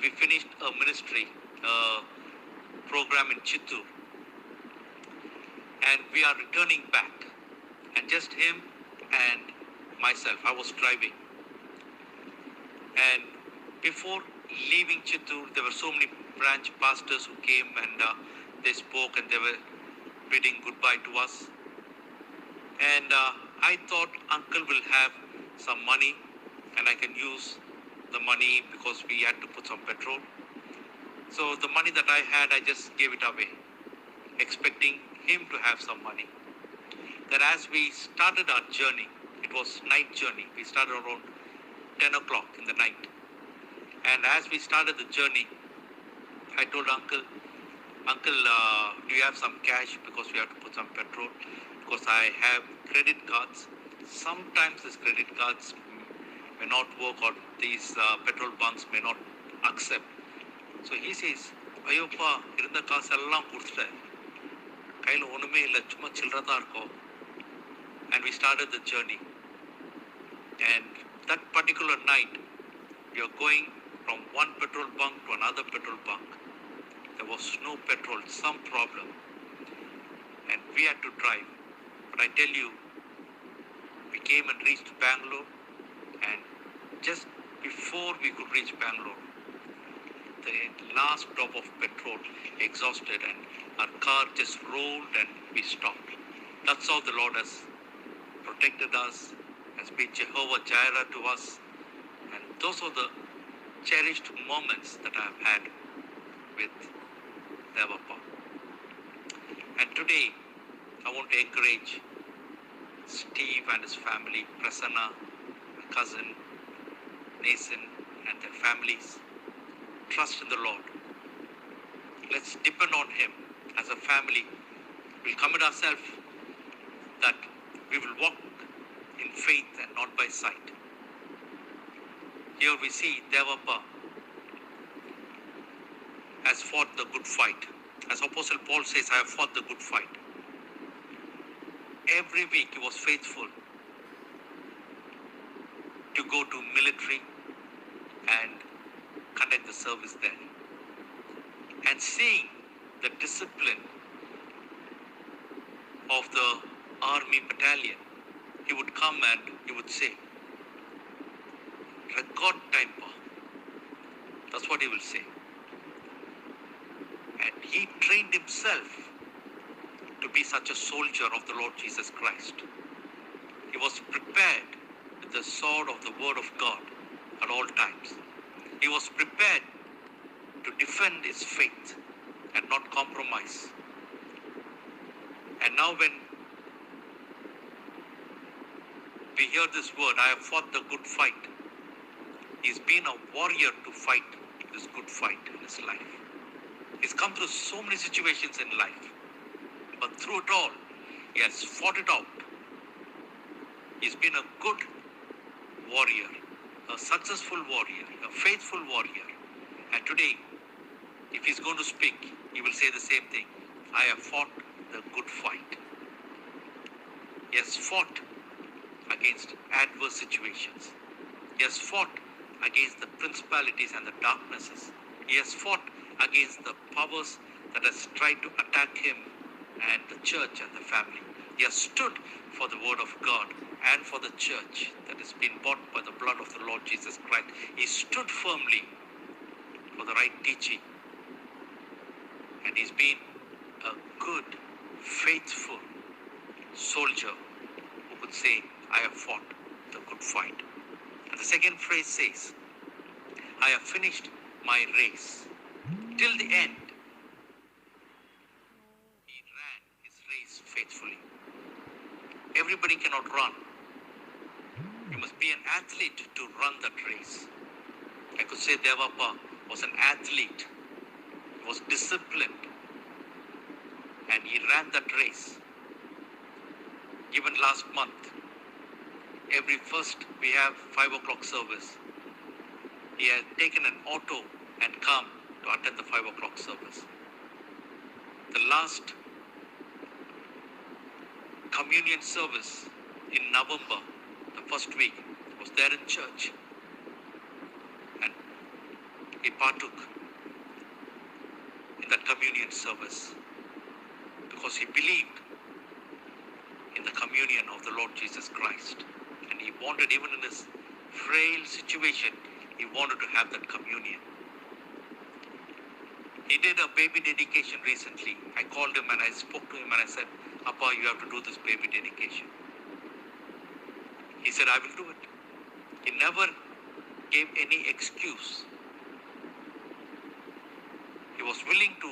we finished a ministry program in Chittoor, and we are returning back, and just him and myself. I was driving, and before leaving Chittoor, there were so many branch pastors who came and they spoke and they were bidding goodbye to us. And I thought uncle will have some money and I can use the money because we had to put some petrol. So the money that I had, I just gave it away, expecting him to have some money. That as we started our journey, it was night journey. We started around 10 o'clock in the night. And as we started the journey, I told uncle, do you have some cash because we have to put some petrol? Because I have credit cards. Sometimes these credit cards may not work or these petrol bunks may not accept. So he says, Ayoppa, irundha kaasellam kudutha. Kaila onume illa chumma chilradha irukku. And we started the journey. And that particular night, we are going from one petrol bunk to another petrol bunk. There was no petrol, some problem. And we had to drive. But I tell you, we came and reached Bangalore, and just before we could reach Bangalore, the last drop of petrol exhausted and our car just rolled and we stopped. That's how the Lord has protected us, has been Jehovah Jireh to us. And those are the cherished moments that I have had with Devappa. And today, I want to encourage Steve and his family, Prasanna, my cousin, Nathan, and their families. Trust in the Lord. Let's depend on Him as a family. We'll commit ourselves that we will walk in faith and not by sight. Here we see Devappa has fought the good fight. As Apostle Paul says, I have fought the good fight. Every week he was faithful to go to military and conduct the service there. And seeing the discipline of the army battalion, he would come and he would say, record time pa. That's what he will say. And he trained himself to be such a soldier of the Lord Jesus Christ. He was prepared with the sword of the word of God at all times. He was prepared to defend his faith and not compromise. And now when we hear this word, I have fought the good fight, he's been a warrior to fight this good fight in his life. He's come through so many situations in life, but through it all, he has fought it out. He's been a good warrior, a successful warrior, a faithful warrior. And today, if he's going to speak, he will say the same thing. I have fought the good fight. He has fought against adverse situations. He has fought against the principalities and the darknesses. He has fought against the powers that has tried to attack him and the church and the family. He has stood for the word of God and for the church that has been bought by the blood of the Lord Jesus Christ. He stood firmly for the right teaching. And he's been a good, faithful soldier who could say, I have fought the good fight. And the second phrase says, I have finished my race. Till the end, he ran his race faithfully. Everybody cannot run. You must be an athlete to run that race. I could say Devappa was an athlete. He was disciplined. And he ran that race. Even last month, every first we have 5 o'clock service. He had taken an auto and come to attend the 5 o'clock service. The last communion service in November, the first week, was there in church. And he partook in that communion service because he believed in the communion of the Lord Jesus Christ. And he wanted, even in his frail situation, he wanted to have that communion. He did a baby dedication recently. I called him and I spoke to him and I said, Appa, you have to do this baby dedication. He said, I will do it. He never gave any excuse. He was willing to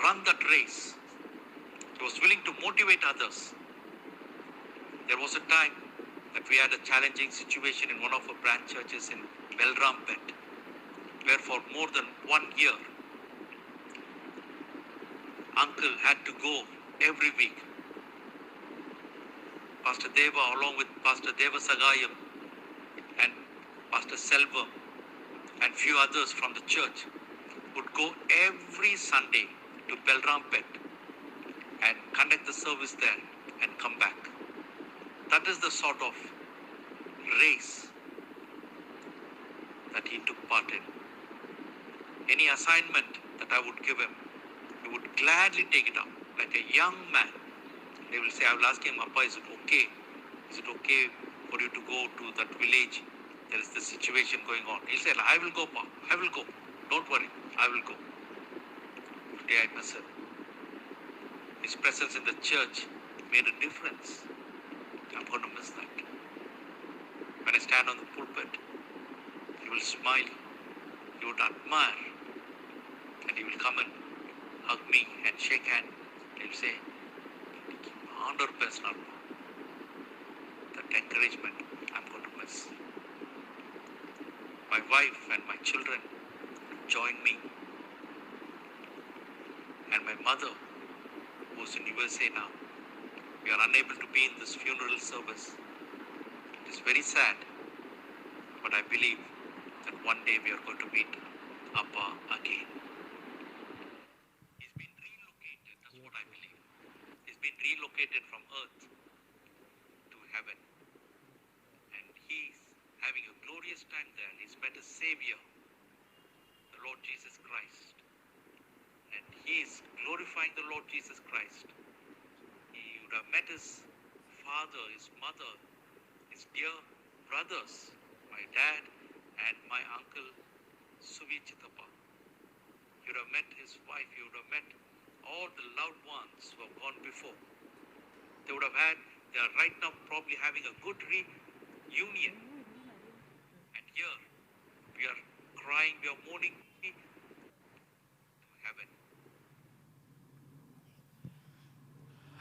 run that race. He was willing to motivate others. There was a time that we had a challenging situation in one of our branch churches in Belrampet, where for more than 1 year, Uncle had to go every week. Pastor Deva, along with Pastor Deva Sagayam and Pastor Selvam and few others from the church, would go every Sunday to Belrampet and conduct the service there and come back. That is the sort of race that he took part in. Any assignment that I would give him, he would gladly take it up like a young man. They will say, I will ask him, Appa, is it okay? Is it okay for you to go to that village? There is this situation going on. He'll say, I will go, Pa. I will go. Don't worry. I will go. Today I miss him. His presence in the church made a difference. I'm going to miss that. When I stand on the pulpit, he will smile. He would admire. And he will come and hug me and shake hand. He will say, honor best now. That encouragement I'm going to miss. My wife and my children join me. And my mother, who's in USA now, we are unable to be in this funeral service. It is very sad, but I believe that one day we are going to meet Appa again. He's been relocated, that's what I believe. He's been relocated from earth to heaven. And he's having a glorious time there. He's met his Savior, the Lord Jesus Christ. And he is glorifying the Lord Jesus Christ. He would have met his father, his mother, his dear brothers, my dad and my uncle Suvi Chitappa. You would have met his wife. You would have met all the loved ones who have gone before. They would have they are right now probably having a good reunion. And here we are crying, we are mourning to heaven.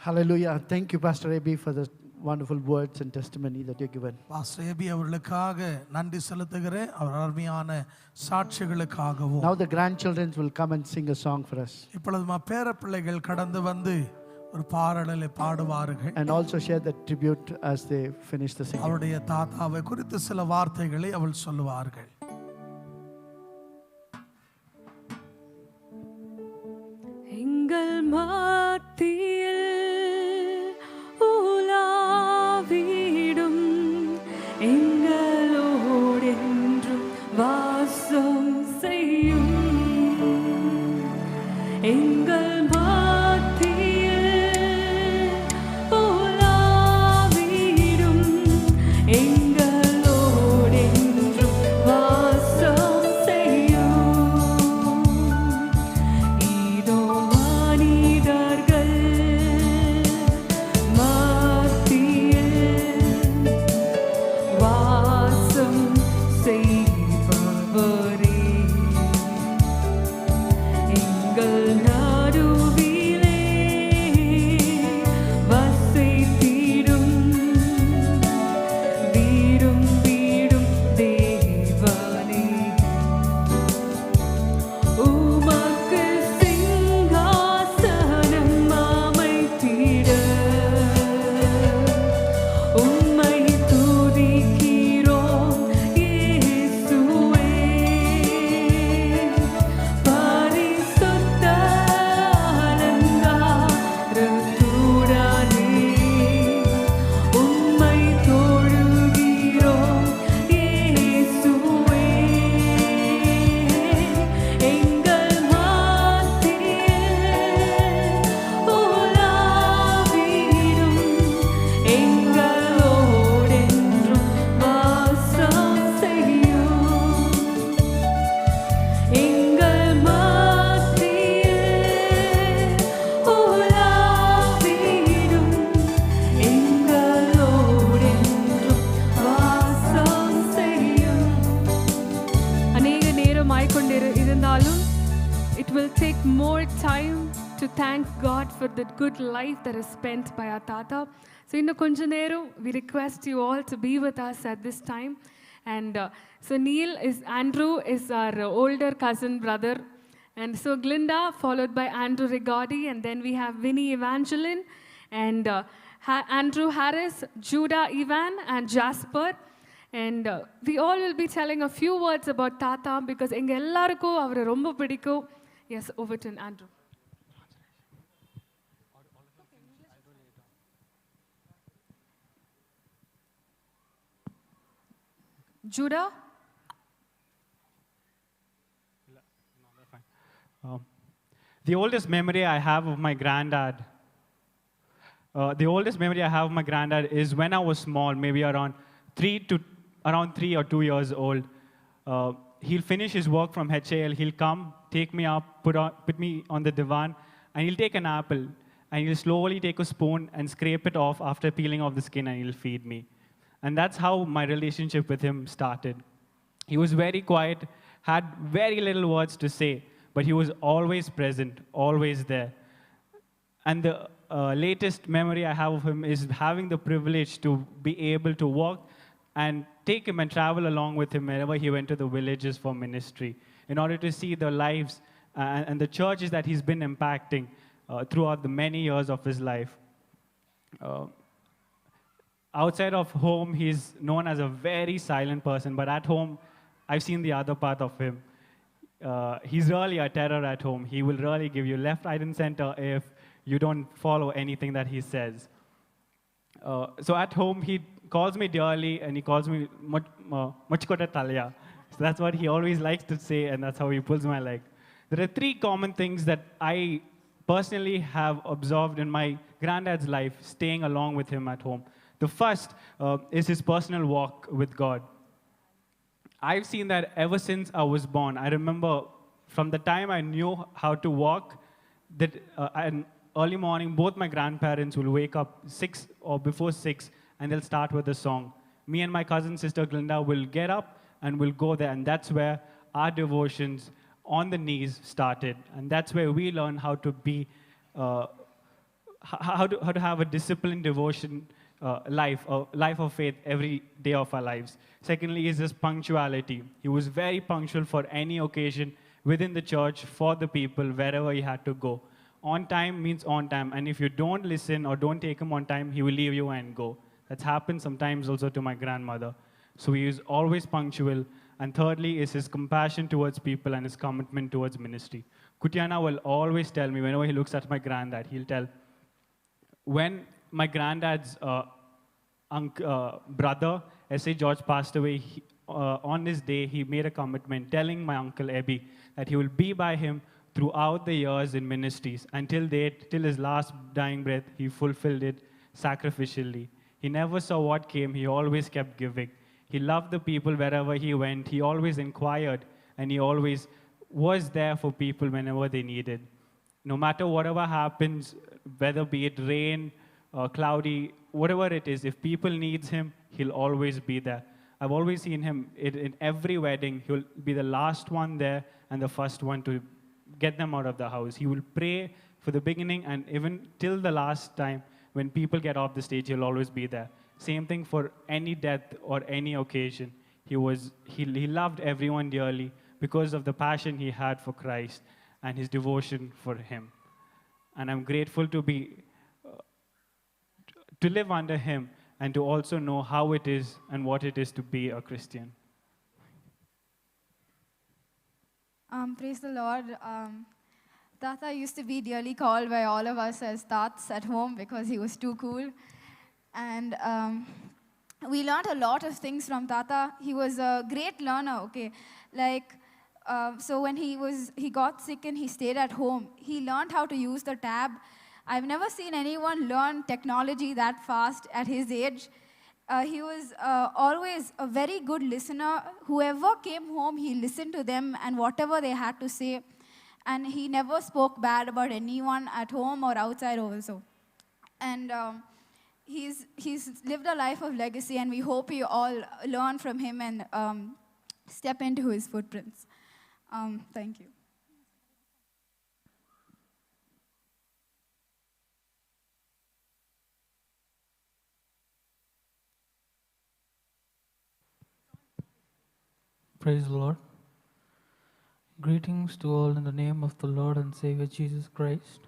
Hallelujah. Thank you, Pastor A.B., for the wonderful words and testimony that you've given. Pastor A.B. அவர்களுக்காக நன்றி செலுத்துகிறேன். அவர் அருமையான சாட்சிகளுக்காகவும். Now the grandchildren will come and sing a song for us. இப்பொழுது பேரப்பிள்ளைகள் கடந்து வந்து ஒரு பாடலை பாடுவார்கள். And also share the tribute as they finish the singing. அவருடைய தாத்தாவை குறித்து சில வார்த்தைகளை அவள் சொல்லுவார்கள். எங்கள் மத்தியில் உலாவிடும் எங்களோடென்றும் வாசம் செய்யும் எங்கள் ஆயிக்கொண்டிருந்தாலும் it will take more time to thank God for the good life that is spent by our Tata. So இன்னும் கொஞ்ச நேரம் we request you all to be with us at this time. And so Andrew is our older cousin brother. And so Glinda, followed by Andrew Rigodi, and then we have Vinny Evangeline, and Andrew Harris, Judah Ivan, and Jasper. And we all will be telling a few words about Tata because enga ellarukku avara romba pidikku. Yes, over to Andrew. Judah? The oldest memory I have of my granddad, is when I was small, maybe around 3 or 2 years old. He'll finish his work from HAL, he'll come, take me up, put me on the divan, and he'll take an apple, and he'll slowly take a spoon and scrape it off after peeling off the skin, and he'll feed me. And that's how my relationship with him started. He was very quiet, had very little words to say, but he was always present, always there. And the latest memory I have of him is having the privilege to be able to walk and take him and travel along with him whenever he went to the villages for ministry, in order to see the lives and the churches that he's been impacting throughout the many years of his life. Outside of home, he's known as a very silent person, but at home, I've seen the other part of him. He's really a terror at home. He will really give you left, right, and center if you don't follow anything that he says. So at home, he calls me dearly, and he calls me Muchkota Talya. So that's what he always likes to say, and that's how he pulls my leg. There are 3 common things that I personally have observed in my granddad's life, staying along with him at home. The first is his personal walk with God. I've seen that ever since I was born. I remember from the time I knew how to walk, that early morning, both my grandparents will wake up 6 or before 6, and they'll start with a song. Me and my cousin sister Glinda will get up and we'll go there, and that's where our devotions on the knees started, and that's where we learn how to be, how to have a disciplined devotion life of faith every day of our lives. Secondly is his punctuality. He was very punctual for any occasion within the church, for the people, wherever he had to go. On time means on time, and if you don't listen or don't take him on time, he will leave you and go. That's happened sometimes also to my grandmother. So he is always punctual. And thirdly is his compassion towards people and his commitment towards ministry. Kutiana will always tell me, whenever he looks at my granddad, he'll tell, when my granddad's brother, S.A. George, passed away, on this day, he made a commitment telling my uncle Ebi that he will be by him throughout the years in ministries. Until till his last dying breath, he fulfilled it sacrificially. He never saw what came, he always kept giving. He loved the people wherever he went. He always inquired, and he always was there for people whenever they needed. No matter whatever happens, whether be it rain, cloudy, whatever it is, if people needs him, he'll always be there. I've always seen him in every wedding. He'll be the last one there and the first one to get them out of the house. He will pray for the beginning, and even till the last time when people get off the stage, he'll always be there. Same thing for any death or any occasion. He loved everyone dearly because of the passion he had for Christ and his devotion for him. And I'm grateful to live under him and to also know how it is and what it is to be a Christian. Praise the Lord. Tata used to be dearly called by all of us as Tats at home because he was too cool. And we learned a lot of things from Tata. He was a great learner, okay? Like, so when he got sick and he stayed at home, he learned how to use the tab. I've never seen anyone learn technology that fast at his age. He was always a very good listener. Whoever came home, he listened to them and whatever they had to say. And he never spoke bad about anyone at home or outside also. And he's lived a life of legacy, and we hope you all learn from him and step into his footprints. Thank you. Praise the Lord. Greetings to all in the name of the Lord and Savior Jesus Christ.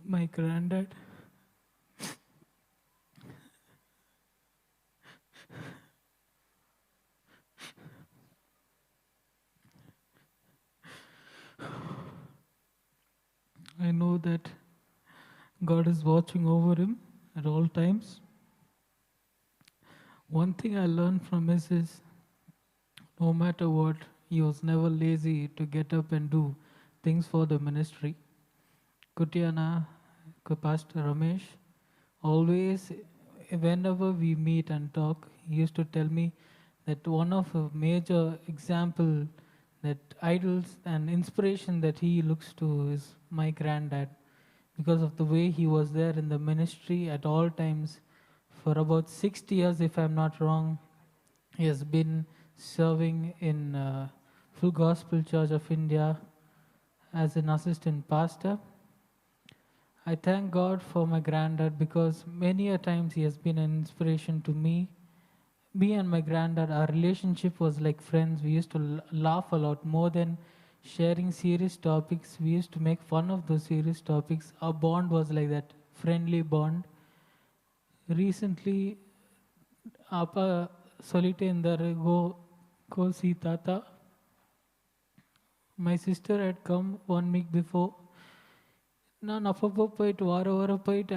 My granddad I know that God is watching over him at all times. One thing I learned from him is no matter what, he was never lazy to get up and do things for the ministry. Kutiana, Pastor Ramesh, always, whenever we meet and talk, he used to tell me that one of a major example that idols and inspiration that he looks to is my granddad, because of the way he was there in the ministry at all times. For about 60 years, if I'm not wrong, he has been serving in Full Gospel Church of India as an assistant pastor. I thank God for my granddad because many a times he has been an inspiration to me. Me and my granddad, our relationship was like friends. We used to laugh a lot more than sharing serious topics. We used to make fun of those serious topics. Our bond was like that friendly bond. Recently, Appa solitendare go see Tata. My sister had come 1 week before. ನಾನು ಅಪ್ಪಪ್ಪ ಪೋಯ್ತು ವಾರ ಪೋಯ್ತು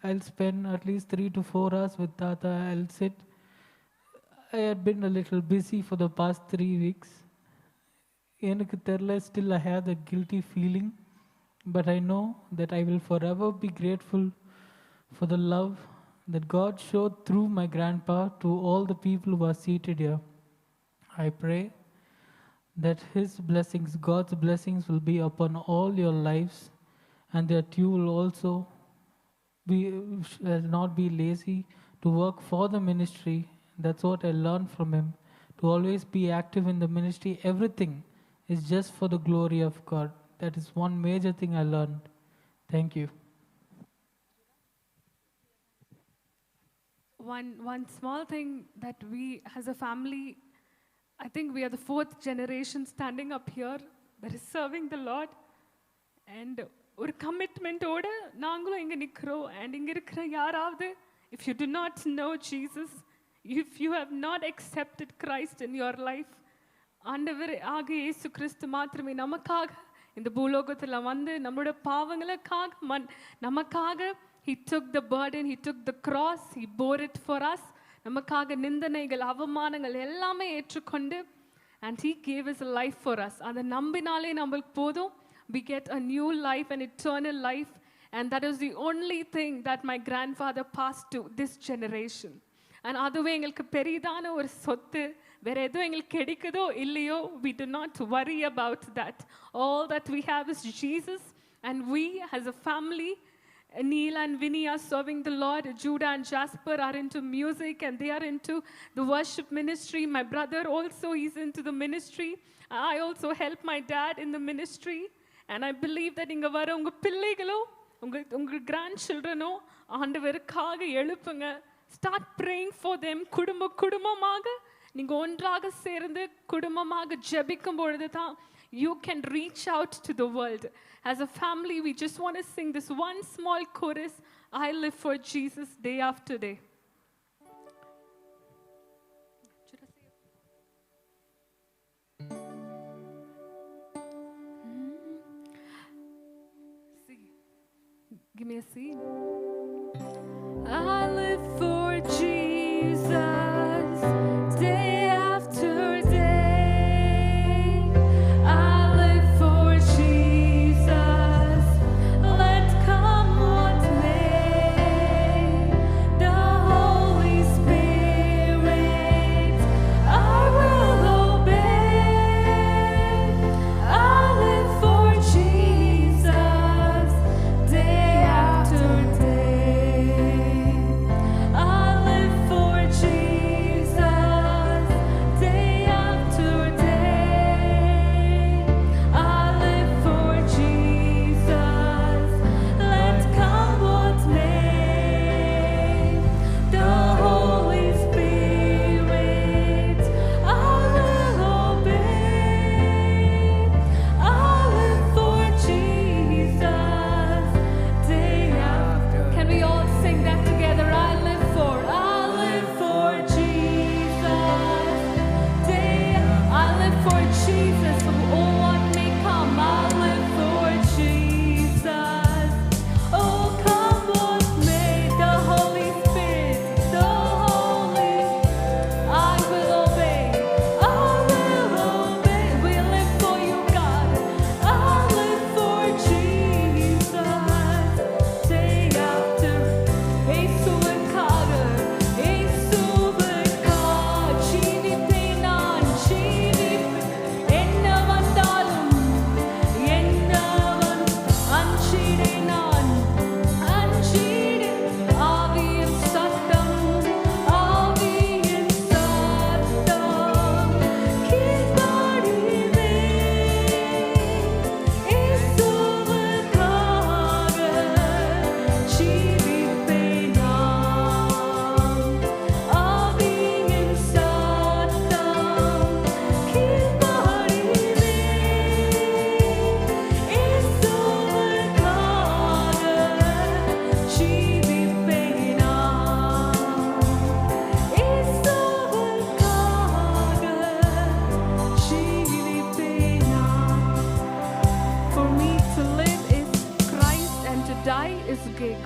I'll spend at least 3 to 4 hours with Tata. I'll sit. I had been a little busy for the past 3 weeks. எனக்கு தெரியல, still I have that guilty feeling. But I know that I will forever be grateful for the love that God showed through my grandpa to all the people who are seated here. I pray that His blessings, God's blessings will be upon all your lives, and that you will also not be lazy to work for the ministry. That's what I learned from him, to always be active in the ministry. Everything is just for the glory of God. That is one major thing I learned. Thank you. One small thing that we as a family, I think we are the 4th generation standing up here that is serving the Lord. And ஒரு கமிட்மெண்ட்டோடு நாங்களும் இங்கே நிற்கிறோம். And இங்கே இருக்கிற யாராவது, if you do not know Jesus, if you have not accepted Christ in your life, ஆண்டவர் ஆக இயேசு கிறிஸ்து மாத்திரமே நமக்காக இந்த பூலோகத்தில் வந்து நம்மளோட பாவங்களுக்காக நமக்காக he took the burden, he took the cross, he bore it for us. நமக்காக நிந்தனைகள் அவமானங்கள் எல்லாமே ஏற்றுக்கொண்டு and he gave his life for us. அதை நம்பினாலே நம்மளுக்கு போதும். We get a new life, an eternal life, and that is the only thing that my grandfather passed to this generation. And அதுவே எங்களுக்கு பெரிதான ஒரு சொத்து. வேற எதுவும் எங்களுக்கு கிடைக்குதோ இல்லையோ, we do not worry about that. All that we have is Jesus, and we as a family, Neil and Vinny are serving the Lord. Judah and Jasper are into music and they are into the worship ministry. My brother also is into the ministry. I also help my dad in the ministry. And I believe that inga vara unga pillaigalோ unga grandchildrenோ ஆண்டவருக்காக எழுப்புங்க. Start praying for them. குடும்பமாக நீங்க ஒன்றாக சேர்ந்து குடும்பமாக ஜெபிக்கும் பொழுது தான் you can reach out to the world. As a family, we just want to sing this one small chorus, I live for Jesus day after day. Give me a seat. I live for Jesus day after day. I live for Jesus. Let come what may. The Holy Spirit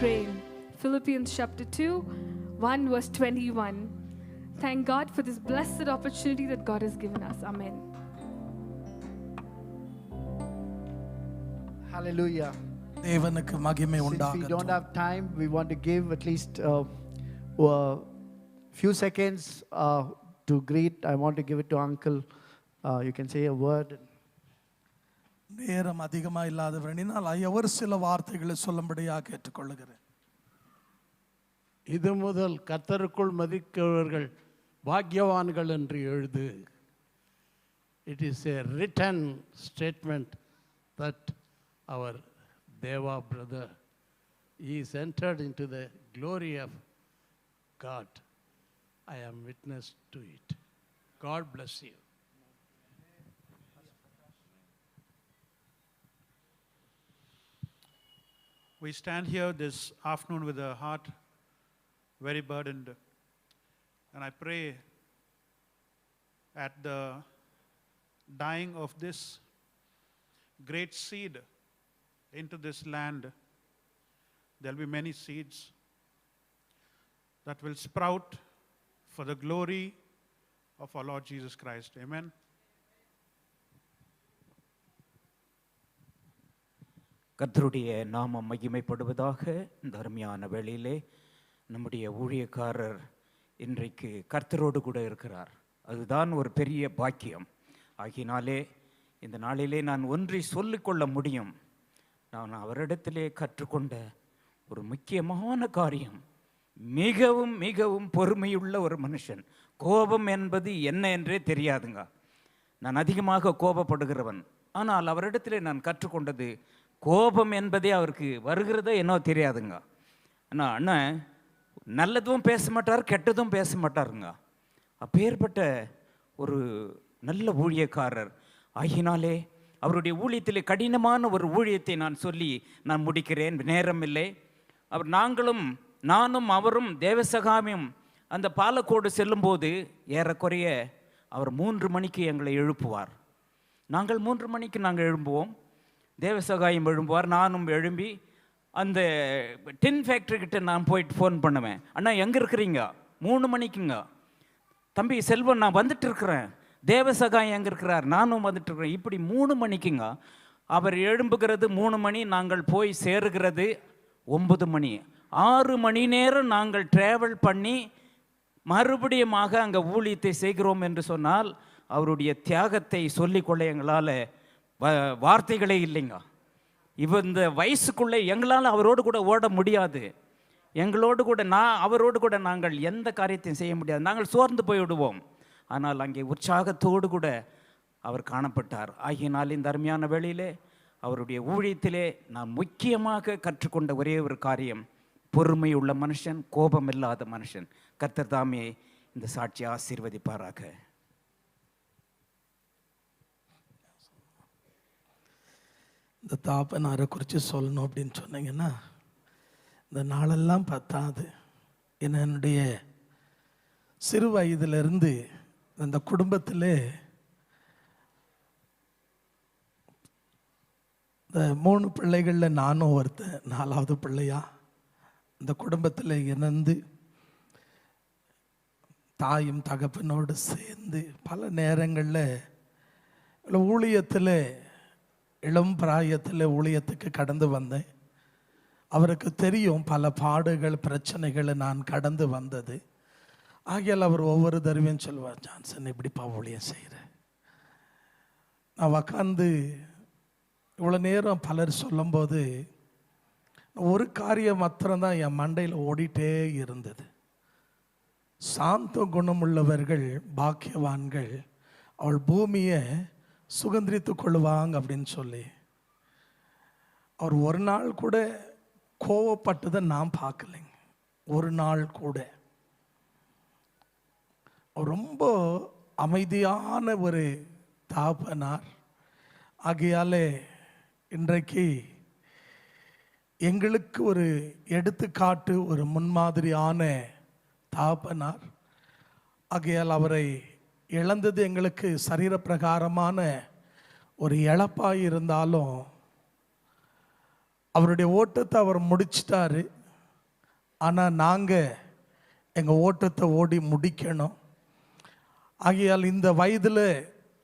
grain. Philippians chapter 2, 1 verse 21. Thank God for this blessed opportunity that God has given us. Amen. Hallelujah. தேவனுக்கு மகிமை Since we don't உண்டாகட்டும். have time, we want to give at least few seconds to greet. I want to give it to Uncle. You can say a word. நேரம் அதிகமா இல்லாதவரனால் அவர் சில வார்த்தைகளை சொல்லும்படியாக கேட்டுக்கொள்ளுகிறேன். இது முதல் கர்த்தருக்குள் மதிக்கிறவர்கள் பாக்கியவான்கள் என்று எழுது. It is a written statement that our Deva brother is entered into the glory of God. I am witness to it. God bless you. We stand here this afternoon with a heart very burdened, and I pray at the dying of this great seed into this land, there will be many seeds that will sprout for the glory of our Lord Jesus Christ. Amen. கர்த்தருடைய நாமம் மகிமைப்படுவதாக. இந்த அருமையான வேளையிலே நம்முடைய ஊழியக்காரர் இன்றைக்கு கர்த்தரோடு கூட இருக்கிறார். அதுதான் ஒரு பெரிய பாக்கியம். ஆகினாலே இந்த நாளிலே நான் ஒன்றை சொல்லிக்கொள்ள முடியும். நான் அவரிடத்திலே கற்றுக்கொண்ட ஒரு முக்கியமான காரியம், மிகவும் மிகவும் பொறுமையுள்ள ஒரு மனுஷன். கோபம் என்பது என்ன என்றே தெரியாதுங்க. நான் அதிகமாக கோபப்படுகிறவன். ஆனால் அவரிடத்திலே நான் கற்றுக்கொண்டது, கோபம் என்பதே அவருக்கு வருகிறதோ என்னோ தெரியாதுங்க. ஆனால் அண்ணன் நல்லதும் பேச மாட்டார், கெட்டதும் பேச மாட்டாருங்க. அப்பேற்பட்ட ஒரு நல்ல ஊழியக்காரர். ஆகினாலே அவருடைய ஊழியத்திலே கடினமான ஒரு ஊழியத்தை நான் சொல்லி நான் முடிக்கிறேன், நேரம் இல்லை. நானும் அவரும் தேவசகாமியும் அந்த பாலக்கோடு செல்லும்போது ஏறக்குறைய அவர் 3 மணிக்கு எங்களை எழுப்புவார். நாங்கள் 3 மணிக்கு எழும்புவோம். தேவசகாயம் எழும்புவார். நானும் எழும்பி அந்த டின் ஃபேக்ட்ரிக்கிட்ட நான் போயிட்டு ஃபோன் பண்ணுவேன். அண்ணா எங்கே இருக்கிறீங்க? 3 மணிக்குங்க. தம்பி செல்வன் நான் வந்துட்டு இருக்கிறேன். தேவசகாயம் எங்கே இருக்கிறார்? நானும் வந்துட்டு இருக்கிறேன். இப்படி 3 மணிக்குங்க. அவர் எழும்புகிறது 3 மணி, நாங்கள் போய் சேருகிறது 9 மணி. 6 மணி நேரம் நாங்கள் ட்ராவல் பண்ணி மறுபடியும் அங்கே ஊழியத்தை செய்கிறோம் என்று சொன்னால் அவருடைய தியாகத்தை சொல்லிக்கொள்ள எங்களால் வார்த்தைகளே இல்லைங்க. இந்த வயசுக்குள்ளே எங்களால் அவரோடு கூட ஓட முடியாது. எங்களோடு கூட அவரோடு கூட நாங்கள் எந்த காரியத்தையும் செய்ய முடியாது. நாங்கள் சோர்ந்து போய்விடுவோம். ஆனால் அங்கே உற்சாகத்தோடு கூட அவர் காணப்பட்டார். ஆகியனால் இந்த அருமையான வேளையிலே அவருடைய ஊழியத்திலே நான் முக்கியமாக கற்றுக்கொண்ட ஒரே ஒரு காரியம், பொறுமை உள்ள மனுஷன், கோபம் இல்லாத மனுஷன். கர்த்தர் தாமே இந்த சாட்சியை ஆசீர்வதிப்பாராக. இந்த தாப்பனாரை குறித்து சொல்லணும் அப்படின்னு சொன்னீங்கன்னா இந்த நாளெல்லாம் பத்தாது. என்னுடைய சிறு வயதிலிருந்து அந்த குடும்பத்தில் இந்த 3 பிள்ளைகளில் நானும் ஒருத்தன், 4வது பிள்ளையா இந்த குடும்பத்தில் இணைந்து தாயும் தகப்பனோடு சேர்ந்து பல நேரங்களில் ஊழியத்தில் இளம் பிராயத்தில் ஊழியத்துக்கு கடந்து வந்தேன். அவருக்கு தெரியும் பல பாடுகள் பிரச்சனைகளை நான் கடந்து வந்தது. ஆகையால் அவர் ஒவ்வொரு தடவையும் சொல்லுவார், ஜான்சன் இப்படிப்பா ஊழியம் செய்கிறேன். நான் உக்காந்து இவ்வளோ நேரம் பலர் சொல்லும்போது ஒரு காரியம் மாத்திரம்தான் என் மண்டையில் ஓடிட்டே இருந்தது. சாந்த குணமுள்ளவர்கள் பாக்கியவான்கள், அவள் பூமியை சுதந்திரித்து கொள்வாங்க அப்படின்னு சொல்லி. அவர் ஒரு நாள் கூட கோவப்பட்டதை நான் பார்க்கலைங்க. ஒரு நாள் கூட. அவர் ரொம்ப அமைதியான ஒரு தாப்பனார். ஆகையாலே இன்றைக்கு எங்களுக்கு ஒரு எடுத்துக்காட்டு, ஒரு முன்மாதிரியான தாப்பனார். ஆகையால் அவரை இழந்தது எங்களுக்கு சரீர பிரகாரமான ஒரு இழப்பாக இருந்தாலும் அவருடைய ஓட்டத்தை அவர் முடிச்சிட்டாரு. ஆனால் நாங்கள் எங்கள் ஓட்டத்தை ஓடி முடிக்கணும். ஆகையால் இந்த வயதில்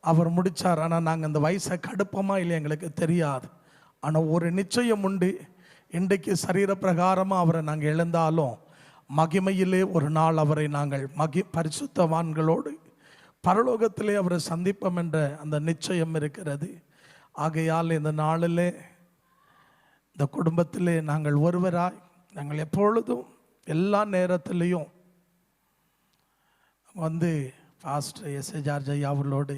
அவர் முடித்தார். ஆனால் நாங்கள் இந்த வயசை கடுப்பமாக இல்லை எங்களுக்கு தெரியாது. ஆனால் ஒரு நிச்சயம் உண்டு, இன்றைக்கு சரீர பிரகாரமாக அவரை நாங்கள் இழந்தாலும் மகிமையிலே ஒரு நாள் அவரை நாங்கள் பரிசுத்தவான்களோடு பரலோகத்திலே அவரை சந்திப்போம் என்ற அந்த நிச்சயம் இருக்கிறது. ஆகையால் இந்த நாளிலே இந்த குடும்பத்திலே நாங்கள் ஒருவராய் நாங்கள் எப்பொழுதும் எல்லா நேரத்திலையும் வந்து பாஸ்டர் எஸ்.ஏ. ஜார்ஜ் ஐயா அவர்களோடு,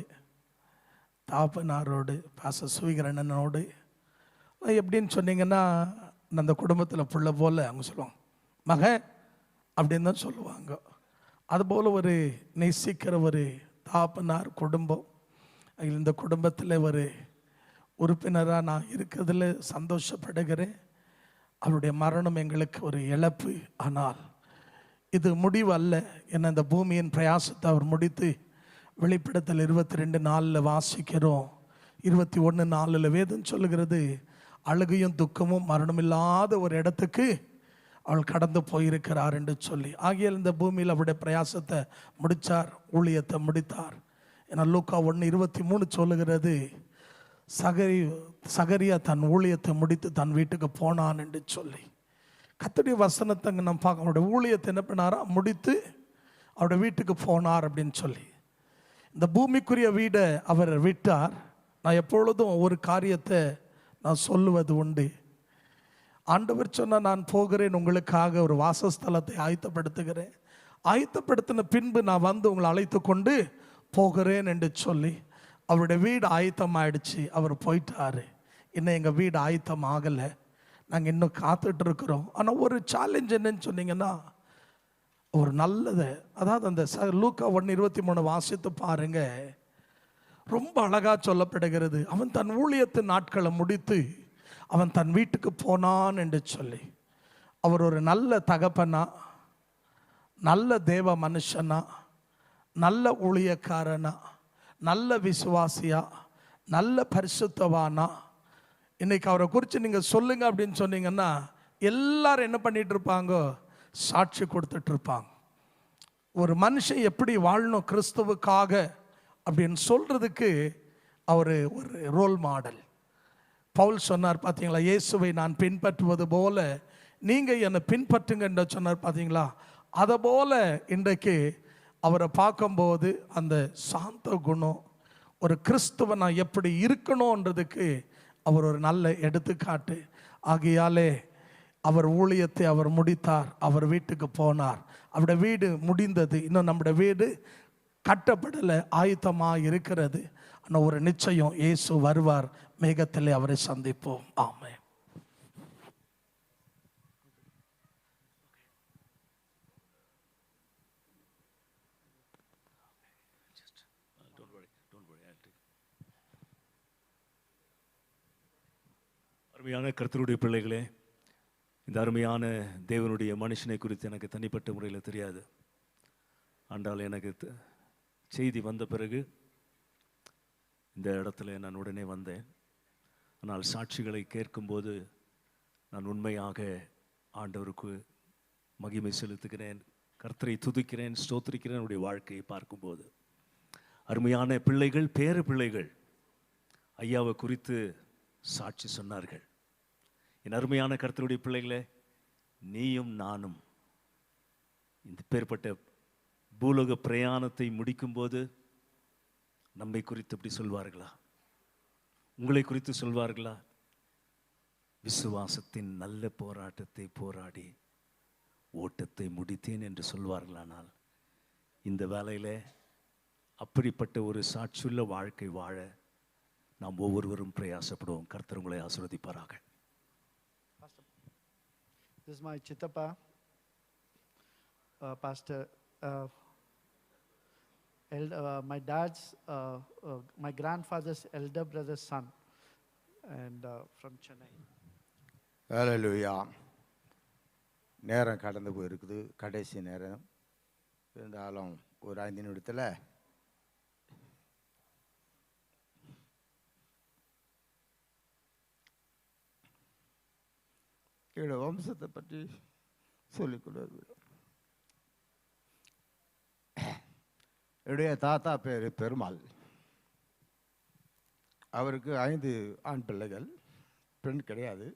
தாப்பனாரோடு, பாஸ்டர் சுவிகரண்ணனோடு எப்படின்னு சொன்னீங்கன்னா, அந்த குடும்பத்தில் புள்ள போல் அவங்க சொல்லுவாங்க, மகன் அப்படின்னு தான் சொல்லுவாங்க. அதுபோல் ஒரு நேசிக்கிற ஒரு தாப்பனார் குடும்பம். இந்த குடும்பத்தில் ஒரு உறுப்பினராக நான் இருக்கிறதுல சந்தோஷப்படுகிறேன். அவருடைய மரணம் எங்களுக்கு ஒரு இழப்பு. ஆனால் இது முடிவு அல்ல. ஏன்னா இந்த பூமியின் பிரயாசத்தை அவர் முடித்து வெளிப்படத்தில் 22:4 வாசிக்கிறோம். 21:4 வேதம் சொல்லுகிறது, அழுகையும் துக்கமும் மரணமில்லாத ஒரு இடத்துக்கு அவள் கடந்து போயிருக்கிறார் என்று சொல்லி. ஆகியால் இந்த பூமியில் அவருடைய பிரயாசத்தை முடித்தார், ஊழியத்தை முடித்தார். ஏன்னா லூக்கா 1:23 சொல்லுகிறது, சகரியா தன் ஊழியத்தை முடித்து தன் வீட்டுக்கு போனான் என்று சொல்லி. கர்த்தருடைய வசனத்தை நம்ம பார்க்க, அவருடைய ஊழியத்தை என்ன பண்ணாரா முடித்து அவருடைய வீட்டுக்கு போனார் அப்படின்னு சொல்லி. இந்த பூமிக்குரிய வீடை அவர் விட்டார். நான் எப்பொழுதும் ஒரு காரியத்தை நான் சொல்லுவது உண்டு. ஆண்டவர் சொன்ன, நான் போகிறேன், உங்களுக்காக ஒரு வாசஸ்தலத்தை ஆயத்தப்படுத்துகிறேன், ஆயத்தப்படுத்தின பின்பு நான் வந்து உங்களை அழைத்து கொண்டு போகிறேன் என்று சொல்லி. அவருடைய வீடு ஆயத்தமாயிடுச்சு, அவர் போயிட்டாரு. இன்னும் எங்கள் வீடு ஆயத்தம் ஆகலை, நாங்கள் இன்னும் காத்துட்டு இருக்கிறோம். ஆனால் ஒரு சேலஞ்ச் என்னன்னு சொன்னீங்கன்னா, ஒரு நல்லது, அதாவது அந்த லூக்கா 1:23 வாசித்து பாருங்க, ரொம்ப அழகாக சொல்லப்படுகிறது. அவன் தன் ஊழியத்து நாட்களை முடித்து அவன் தன் வீட்டுக்கு போனான் என்று சொல்லி. அவர் ஒரு நல்ல தகப்பனா, நல்ல தேவ மனுஷனா, நல்ல ஊழியக்காரனா, நல்ல விசுவாசியா, நல்ல பரிசுத்தவானா. இன்னைக்கு அவரை குறித்து நீங்கள் சொல்லுங்க அப்படின்னு சொன்னீங்கன்னா, எல்லாரும் என்ன பண்ணிட்டு இருப்பாங்க, சாட்சி கொடுத்துட்டு இருப்பாங்க. ஒரு மனுஷன் எப்படி வாழணும் கிறிஸ்துவுக்காக அப்படின்னு சொல்றதுக்கு அவர் ஒரு ரோல் மாடல். பவுல் சொன்னார் பார்த்தீங்களா, இயேசுவை நான் பின்பற்றுவது போல நீங்கள் என்னை பின்பற்றுங்க என்று சொன்னார் பார்த்தீங்களா. அதை போல இன்றைக்கு அவரை பார்க்கும்போது அந்த சாந்த குணம், ஒரு கிறிஸ்துவ நான் எப்படி இருக்கணும்ன்றதுக்கு அவர் ஒரு நல்ல எடுத்துக்காட்டு. ஆகையாலே அவர் ஊழியத்தை அவர் முடித்தார், அவர் வீட்டுக்கு போனார். அவருடைய வீடு முடிந்தது, இன்னும் நம்முடைய வீடு கட்டப்படலை, ஆயத்தமாக இருக்கிறது. ஆனால் ஒரு நிச்சயம், இயேசு வருவார், மேகத்திலே அவரை சந்திப்போம். ஆமென். அருமையான கர்த்தருடைய பிள்ளைகளே, இந்த அருமையான தேவனுடைய மனுஷனை குறித்து எனக்கு தனிப்பட்ட முறையில் தெரியாது. ஆண்டால் எனக்கு செய்தி வந்த பிறகு இந்த இடத்துல நான் உடனே வந்தேன். ஆனால் சாட்சிகளை கேட்கும்போது நான் உண்மையாக ஆண்டவருக்கு மகிமை செலுத்துகிறேன், கர்த்தரை துதிக்கிறேன், ஸ்தோத்திரிக்கிறேன். என்னுடைய வாழ்க்கையை பார்க்கும்போது அருமையான பிள்ளைகள், பேர பிள்ளைகள் ஐயாவை குறித்து சாட்சி சொன்னார்கள். என் அருமையான கர்த்தருடைய பிள்ளைகளே, நீயும் நானும் இந்த பேர்பட்ட பூலோக பிரயாணத்தை முடிக்கும்போது நம்மை குறித்து எப்படி சொல்வார்களா, உங்களை குறித்து சொல்வார்களா? விசுவாசத்தின் நல்ல போராட்டத்தை போராடி ஓட்டத்தை முடித்தேன் என்று சொல்வார்களானால், இந்த வேளையில் அப்படிப்பட்ட ஒரு சாட்சியுள்ள வாழ்க்கை வாழ நாம் ஒவ்வொருவரும் பிரயாசப்படுவோம். கர்த்தர் உங்களை ஆசீர்வதிப்பாராக. This is my Chittappa, Pastor. My dad's, my grandfather's elder brother's son, and from Chennai. ஹல்லேலூயா. நேரம் கடந்து போயிருக்குது, கடைசி நேரம். இருந்தாலும் ஒரு 5 நிமிடத்தில் என்னோட வம்சத்தை பற்றி சொல்லிக் கொடுவது. என்னுடைய தாத்தா பேர் பெருமாள். அவருக்கு 5 ஆண் பிள்ளைகள், பெண் கிடையாது.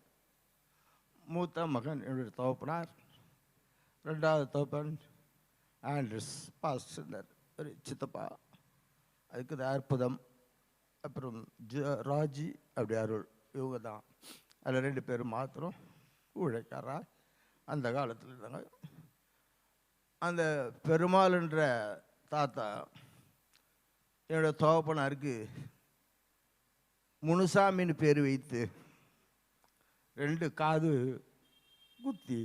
மூத்த மகன் என்னுடைய தகப்பனார், 2வது தகப்பன் ஆண்ட்ரஸ் பாஸ்டர், ஒரு சித்தப்பா. அதுக்கு இது அற்புதம், அப்புறம் ராஜி, அப்படி அருள். இவங்க தான். அதில் 2 பேரும் மாத்திரம் உழைக்காரா அந்த காலத்தில் இருந்தாங்க. அந்த பெருமாள்ன்ற தாத்தா என்னோட தகப்பனாருக்கு முனுசாமின்னு பேர் வைத்து 2 காது குத்தி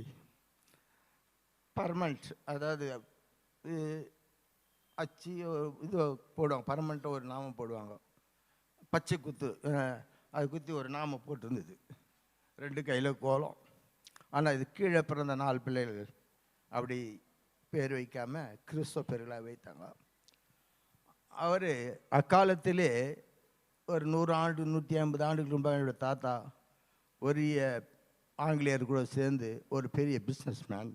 பர்மனண்ட், அதாவது அச்சு இது போடுவாங்க, பர்மனண்ட்டாக ஒரு நாமம் போடுவாங்க, பச்சை குத்து, அது குத்தி ஒரு நாமம் போட்டிருந்தது. 2 கையில் கோலம். ஆனால் இது கீழே பிறந்த 4 பிள்ளைகள் அப்படி பேர் வைக்காமல் கிறிஸ்தவ பேர்களாக வைத்தாங்க. அவர் அக்காலத்திலே ஒரு 100 ஆண்டு 150 ஆண்டுக்கு முன்பாக என்னோட தாத்தா ஒரு ஆங்கிலேயர் கூட சேர்ந்து ஒரு பெரிய பிஸ்னஸ் மேன்.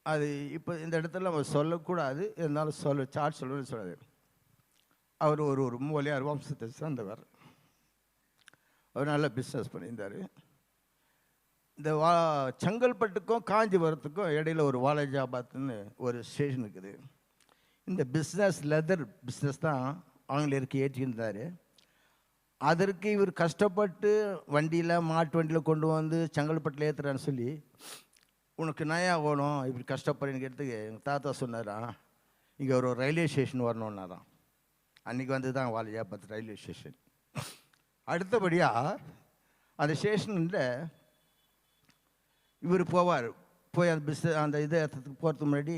அது இப்போ இந்த இடத்துல நம்ம சொல்லக்கூடாது, இருந்தாலும் சொல்லணும்னு சொல்லாது. அவர் ஒரு மூலையார் வம்சத்தை சேர்ந்தவர். அவர் நல்ல பிஸ்னஸ் பண்ணியிருந்தார். இந்த செங்கல்பட்டுக்கும் காஞ்சிபுரத்துக்கும் இடையில் ஒரு வாலாஜாபாத்னு ஒரு ஸ்டேஷன் இருக்குது. இந்த பிஸ்னஸ் லெதர் பிஸ்னஸ் தான் ஆங்கிலேயருக்கு ஏற்றியிருந்தார். அதற்கு இவர் கஷ்டப்பட்டு வண்டியில், மாட்டு வண்டியில் கொண்டு வந்து செங்கல்பட்டில் ஏற்றுறான்னு சொல்லி, உனக்கு நயா ஓணும் இப்படி கஷ்டப்படுறேன்னு கேட்டதுக்கு எங்கள் தாத்தா சொன்னாரா, இங்கே ஒரு ரயில்வே ஸ்டேஷன் வரணுன்னாராம். அன்றைக்கி வந்து தான் வாலாஜாபாத் ரயில்வே ஸ்டேஷன். அடுத்தபடியாக அந்த ஸ்டேஷனில் இவர் போவார். போய் அந்த அந்த இதை போகிறதுக்கு முன்னாடி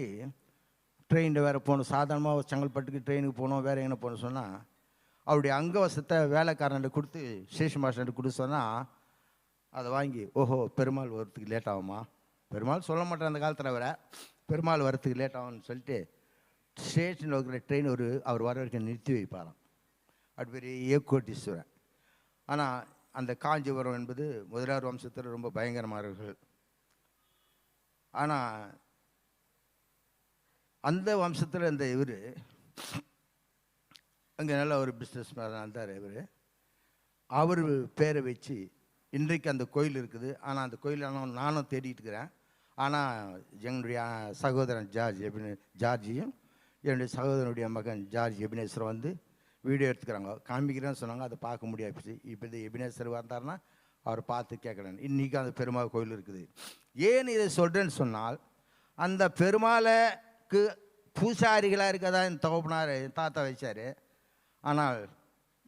ட்ரெயினில் வேறு போகணும். சாதாரணமாக செங்கல்பட்டுக்கு ட்ரெயினுக்கு போகணும், வேறு எங்கே போகணும் சொன்னால் அவருடைய அங்கவசத்தை வேலைக்காரன்ட்டு கொடுத்து ஸ்டேஷன் மாஸ்டர்கிட்ட கொடுத்து சொன்னால் அதை வாங்கி, ஓஹோ பெருமாள் வரத்துக்கு லேட் ஆகுமா, பெருமாள் சொல்ல மாட்டேன் அந்த காலத்தில் வர, பெருமாள் வரத்துக்கு லேட் ஆகும்னு சொல்லிட்டு ஸ்டேஷனில் இருக்கிற ட்ரெயின் அவர் வர வரைக்கும் நிறுத்தி வைப்பாராம். அது பெரிய கோட்டீஸ்வரன். ஆனால் அந்த காஞ்சிபுரம் என்பது முதலியார் வம்சத்தில் ரொம்ப பயங்கரமானவர்கள். ஆனால் அந்த வம்சத்தில் இருந்த இவர் அங்கே நல்ல ஒரு பிஸ்னஸ் மேன் இருந்தார். அவர் பேரை வச்சு இன்றைக்கு அந்த கோயில் இருக்குது. ஆனால் அந்த கோயில் நானும் தேடிட்டு இருக்கிறேன். ஆனால் எங்களுடைய சகோதரன் ஜார்ஜியும் என்னுடைய சகோதரனுடைய மகன் ஜார்ஜ் எபினேஸ்வரர் வந்து வீடியோ எடுத்துக்கிறாங்க, காமிக்கிறேன்னு சொன்னாங்க. அதை பார்க்க முடியாது. இப்போ இந்த எபினேஸ்வரர் வந்தார்னா அவர் பார்த்து கேட்கணும். இன்றைக்கி அந்த பெருமாள் கோயில் இருக்குது. ஏன் இதை சொல்கிறேன்னு சொன்னால், அந்த பெருமாளுக்கு பூசாரிகளாக இருக்கதான் என் தகப்பனார் தாத்தா வச்சார். ஆனால்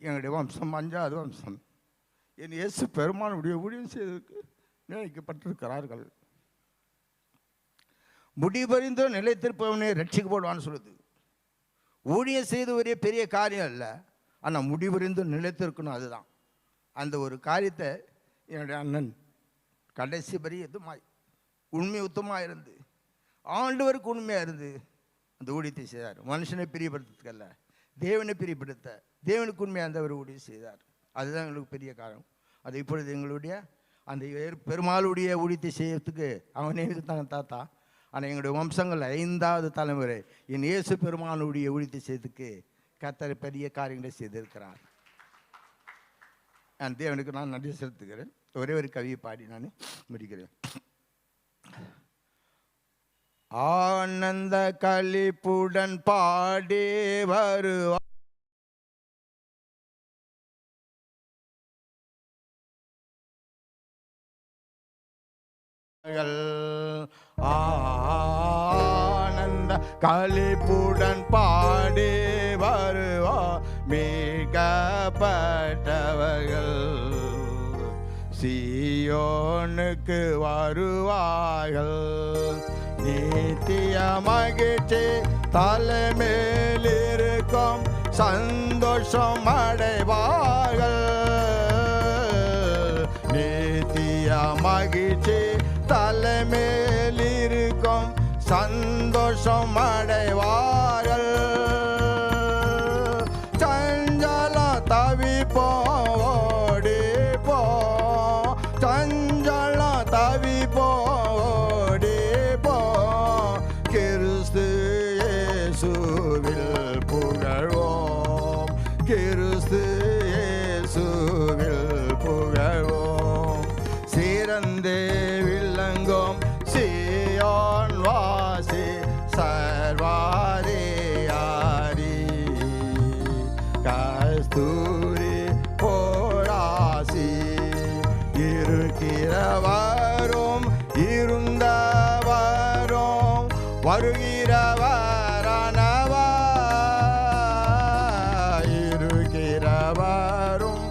எங்களுடைய வம்சம் 5வது வம்சம் என் இயேசு பெருமானுடைய ஊழியம் செய்ததற்கு நினைக்கப்பட்டிருக்கிறார்கள். முடிவறிந்தோ நிலைத்திருப்பவனே ரட்சிக்கப்படுவான்னு சொல்லுது. ஊழியம் செய்த ஒரே பெரிய காரியம் இல்லை, ஆனால் முடிவறிந்தோ நிலைத்திருக்கணும். அதுதான் அந்த ஒரு காரியத்தை என்னுடைய அண்ணன் கடைசி பெரிய உண்மை உத்தமாக இருந்து ஆண்டவருக்கு உண்மையாக இருந்து அந்த ஊழியத்தை செய்தார். மனுஷனை பிரியப்படுத்துறதுக்கல்ல, தேவனை பிரியப்படுத்த, தேவனுக்கு உண்மையாக இருந்தவர் ஊழியம் செய்தார். அதுதான் எங்களுக்கு பெரிய காரணம். அது இப்பொழுது எங்களுடைய அந்த பெருமாளுடைய ஊழியத்தை செய்யறதுக்கு அவனே இருந்தாங்க தாத்தா. ஆனால் எங்களுடைய வம்சங்கள் 5வது தலைமுறை என் இயேசு பெருமாளுடைய ஊழியத்தை செய்யறதுக்கு கர்த்தர் பெரிய காரியங்களை செய்திருக்கிறார். அந்த தேவனுக்கு நான் நன்றி செலுத்துகிறேன். ஒரே ஒரு கவியை பாடி நான் முடிக்கிறேன். ஆனந்த களிப்புடன் பாடி வருவா ஆனந்த களிப்புடன் பாடி வருவா மீட்கப்பட்டவர்கள் சீயோனுக்கு வருவார்கள். நித்திய மகிழ்ச்சி தலைமேல் இருக்கும் சந்தோஷம் அடைவார்கள். நித்திய மகிழ்ச்சி தலைமேல் இருக்கும் சந்தோஷம் அடைவார்கள். சஞ்சல தவிப்போம் ஓடிப்போம், சஞ்சல இயேசுவில் புகழ்வோம், கிறிஸ்து இயேசுவில் புகழ்வோம். சிறந்தே விளங்கும் சீயோன் வாசி சர்வாதிகாரி, கஸ்தூரி போராசி, இருக்கிறவரும் இருந்தவரும் வருகிறவரானவர், இருக்கிறவரும்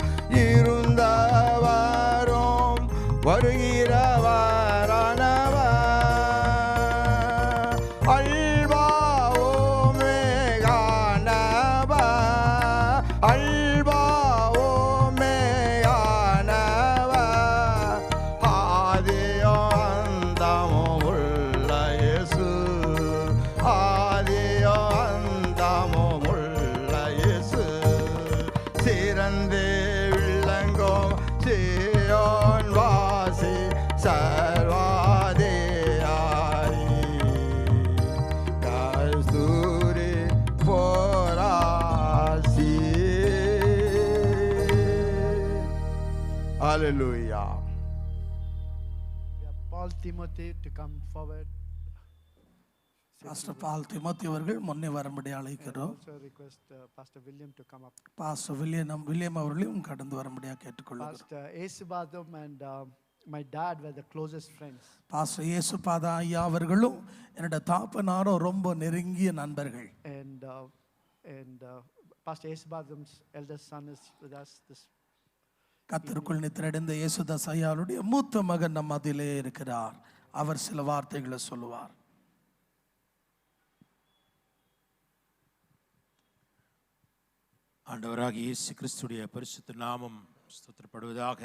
இருந்தவரும் வருகிறவரானவர், அல்வா ஓமேகானவர், அல்வா ஓமேகானவர், ஆதியோ அந்தமும் உள்ள இயேசு, ஆதியோ அந்தமும் உள்ள இயேசு, சிறந்தே விளங்கும் சீயோன் வாசி சர்வாதிகாரி, கஸ்தூரி போராசி. Hallelujah. Paul Timothy to come forward. Pastor ball Timothy அவர்கள் முன்னே வரும்படி And அழைக்கிறோம். also request Pastor William to come up. Pastor William அவர்களையும் கடந்து வரும்படியாக கேட்டுக்கொள்கிறோம். Pastor Esubadam and my dad were the closest friends. Pastor Yesupadha ஐயா அவர்களும் என்னோட தாப்பனாரும் ரொம்ப நெருங்கிய நண்பர்கள். And Pastor Esubadam's eldest son is with us this. கர்த்தருக்குள் நித்திரடைந்த இயேசுதாஸ் ஐயாவுடைய மூத்த மகன் நம் மத்தியிலே இருக்கிறார். அவர் சில வார்த்தைகளை சொல்லுவார். ஆண்டவராகிய இயேசு கிறிஸ்துடைய பரிசுத்த நாமம் ஸ்தோத்திரப்படுவதாக.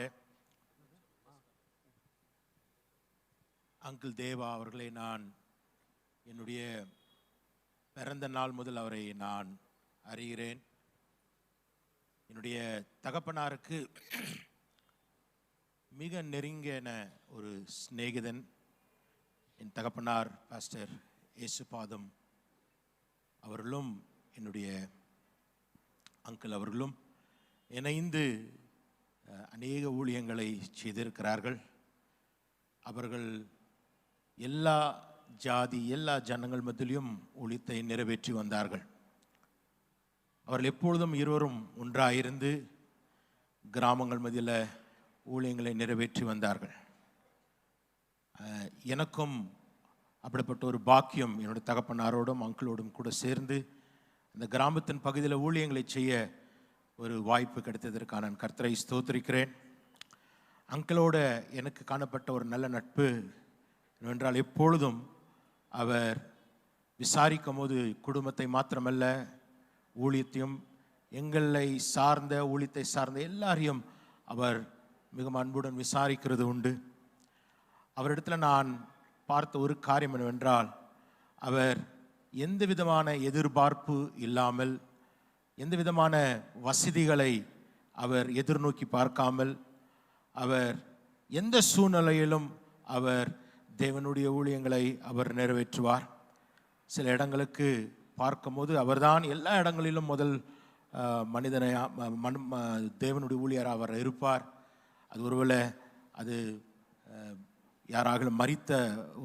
அங்கிள் தேவா அவர்களை நான் என்னுடைய பிறந்த நாள் முதல் அவரை நான் அறிகிறேன். என்னுடைய தகப்பனாருக்கு மிக நெருங்கின ஒரு சிநேகிதன் என் தகப்பனார் பாஸ்டர் இயேசுபாதம் அவர்களும் என்னுடைய அங்கிள் அவர்களும் இணைந்து அநேக ஊழியங்களை செய்திருக்கிறார்கள். அவர்கள் எல்லா ஜாதி எல்லா ஜனங்கள் மத்தியிலும் ஊழியத்தை நிறைவேற்றி வந்தார்கள். அவர்கள் எப்பொழுதும் இருவரும் ஒன்றாயிருந்து கிராமங்கள் மத்தியில் ஊழியங்களை நிறைவேற்றி வந்தார்கள். எனக்கும் அப்படிப்பட்ட ஒரு பாக்கியம் என்னுடைய தகப்பனாரோடும் அங்கிளோடும் கூட சேர்ந்து இந்த கிராமத்தின் பகுதியில் ஊழியங்களை செய்ய ஒரு வாய்ப்பு கிடைத்ததற்கான நான் கர்த்தரை ஸ்தோத்திரிக்கிறேன். அங்கிளோட எனக்கு காணப்பட்ட ஒரு நல்ல நட்பு என்னவென்றால் எப்பொழுதும் அவர் விசாரிக்கும் போது குடும்பத்தை மாத்திரமல்ல ஊழியத்தையும் எங்களை சார்ந்த ஊழியத்தை சார்ந்த எல்லாரையும் அவர் மிக அன்புடன் விசாரிக்கிறது உண்டு. அவரிடத்தில் நான் பார்த்த ஒரு காரியம் என்னவென்றால் அவர் எந்த விதமான எதிர்பார்ப்பு இல்லாமல் எந்த விதமான வசதிகளை அவர் எதிர்நோக்கி பார்க்காமல் அவர் எந்த சூழ்நிலையிலும் அவர் தேவனுடைய ஊழியங்களை அவர் நிறைவேற்றுவார். சில இடங்களுக்கு பார்க்கும்போது அவர்தான் எல்லா இடங்களிலும் முதல் மனிதனை தேவனுடைய ஊழியராக அவர் இருப்பார். அது ஒருவேளை அது யாராக மரித்த